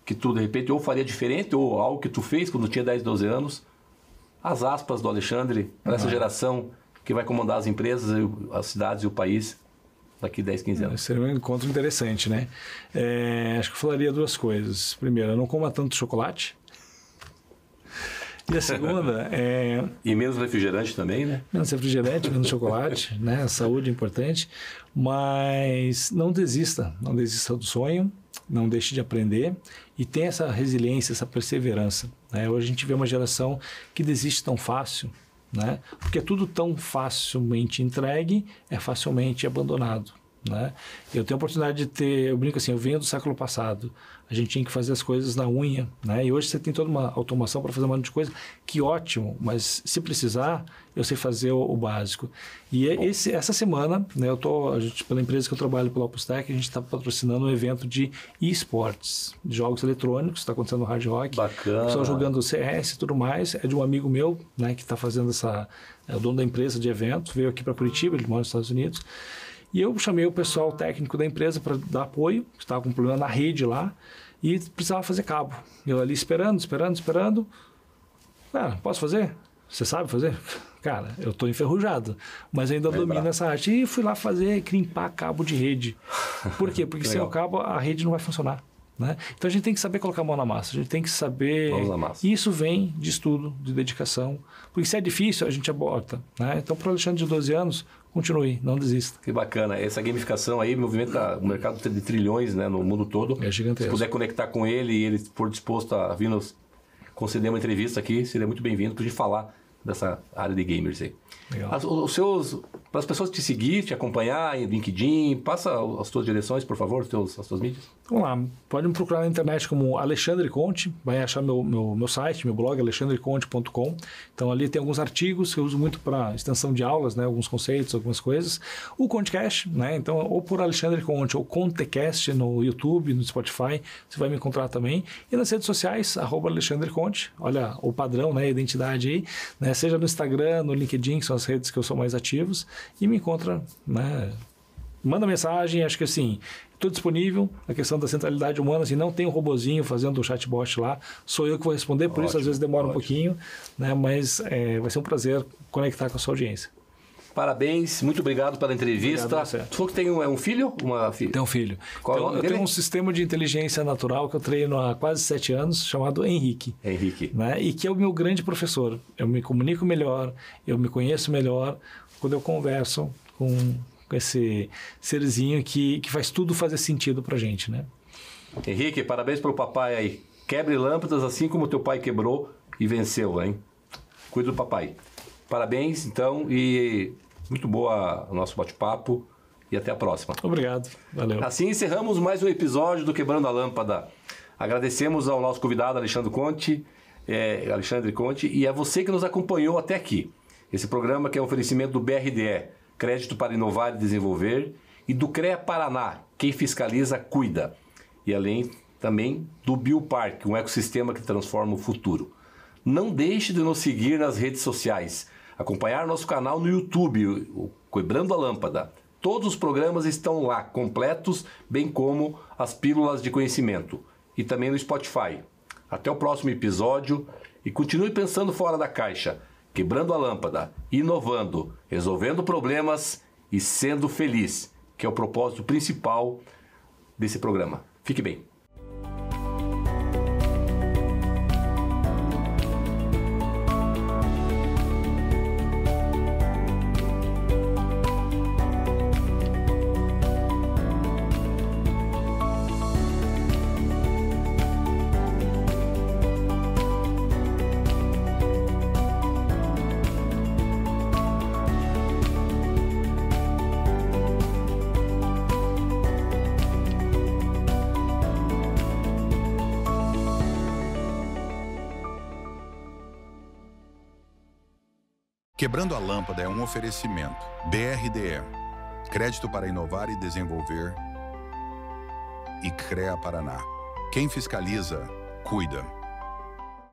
que tu, de repente, ou faria diferente, ou algo que tu fez quando tinha 10, 12 anos? As aspas do Alexandre para essa geração que vai comandar as empresas, as cidades e o país daqui 10, 15 anos. Seria um encontro interessante, né? Acho que eu falaria duas coisas. Primeiro, não coma tanto chocolate. E a segunda E menos refrigerante também, né? Menos refrigerante, menos chocolate, né? A saúde é importante. Mas não desista do sonho, não deixe de aprender e tenha essa resiliência, essa perseverança. Né? Hoje a gente vê uma geração que desiste tão fácil, né? Porque tudo tão facilmente entregue é facilmente abandonado, né? Eu tenho a oportunidade de ter, eu brinco assim, eu venho do século passado, a gente tinha que fazer as coisas na unha, né? E hoje você tem toda uma automação para fazer um monte de coisa, que ótimo, mas se precisar, eu sei fazer o básico. E essa semana, né, pela empresa que eu trabalho, pela Opus Tech, a gente está patrocinando um evento de esportes, de jogos eletrônicos, está acontecendo no Hard Rock. Bacana. O pessoal jogando CS e tudo mais, é de um amigo meu, né, que está fazendo é o dono da empresa de evento, veio aqui para Curitiba, ele mora nos Estados Unidos. E eu chamei o pessoal técnico da empresa para dar apoio, estava com um problema na rede lá, e precisava fazer cabo. Eu ali esperando. Cara, posso fazer? Você sabe fazer? Cara, eu estou enferrujado, mas ainda domino essa arte. E fui lá crimpar cabo de rede. Por quê? Porque sem o cabo a rede não vai funcionar. Né? Então a gente tem que saber colocar a mão na massa, a gente tem que saber. E isso vem de estudo, de dedicação. Porque se é difícil, a gente aborta. Né? Então, para o Alexandre de 12 anos, continue, não desista. Que bacana. Essa gamificação aí movimenta o mercado de trilhões, né, no mundo todo. É gigantesco. Se puder conectar com ele e ele for disposto a vir nos conceder uma entrevista aqui, seria muito bem-vindo para a gente falar dessa área de gamers aí. Legal. Para as pessoas te seguir, te acompanhar em LinkedIn, passa as tuas direções, por favor, as tuas mídias. Vamos lá, pode me procurar na internet como Alexandre Conte, vai achar meu site, meu blog, alexandreconte.com. Então ali tem alguns artigos que eu uso muito para extensão de aulas, né, alguns conceitos, algumas coisas. O Contecast, né, então ou por Alexandre Conte ou Contecast no YouTube, no Spotify, você vai me encontrar também. E nas redes sociais, @AlexandreConte, olha o padrão, né, a identidade aí, né, seja no Instagram, no LinkedIn, que são as redes que eu sou mais ativos, e me encontra, né, manda mensagem, acho que assim, estou disponível. A questão da centralidade humana, assim, não tem um robozinho fazendo o chatbot lá, sou eu que vou responder, por isso às vezes demora um pouquinho, né, mas vai ser um prazer conectar com a sua audiência. Parabéns, muito obrigado pela entrevista. Obrigado, tu falou que tem um filho? Uma filha? Tem um filho. Qual é o nome eu dele? tenho um sistema de inteligência natural que eu treino há quase 7 anos, chamado Henrique. Né? E que é o meu grande professor. Eu me comunico melhor, eu me conheço melhor quando eu converso com esse serzinho que faz tudo fazer sentido pra gente, né? Henrique, parabéns pro papai aí. Quebre lâmpadas assim como teu pai quebrou e venceu, hein? Cuida do papai. Parabéns, então, e muito boa o nosso bate-papo e até a próxima. Obrigado, valeu. Assim encerramos mais um episódio do Quebrando a Lâmpada. Agradecemos ao nosso convidado Alexandre Conte e a você que nos acompanhou até aqui. Esse programa que é um oferecimento do BRDE, Crédito para Inovar e Desenvolver, e do CREA Paraná, quem fiscaliza, cuida. E além também do Biopark, um ecossistema que transforma o futuro. Não deixe de nos seguir nas redes sociais, acompanhar nosso canal no YouTube, o Quebrando a Lâmpada. Todos os programas estão lá, completos, bem como as pílulas de conhecimento. E também no Spotify. Até o próximo episódio e continue pensando fora da caixa, quebrando a lâmpada, inovando, resolvendo problemas e sendo feliz, que é o propósito principal desse programa. Fique bem. Quebrando a Lâmpada é um oferecimento. BRDE. Crédito para inovar e desenvolver. E CREA Paraná. Quem fiscaliza, cuida.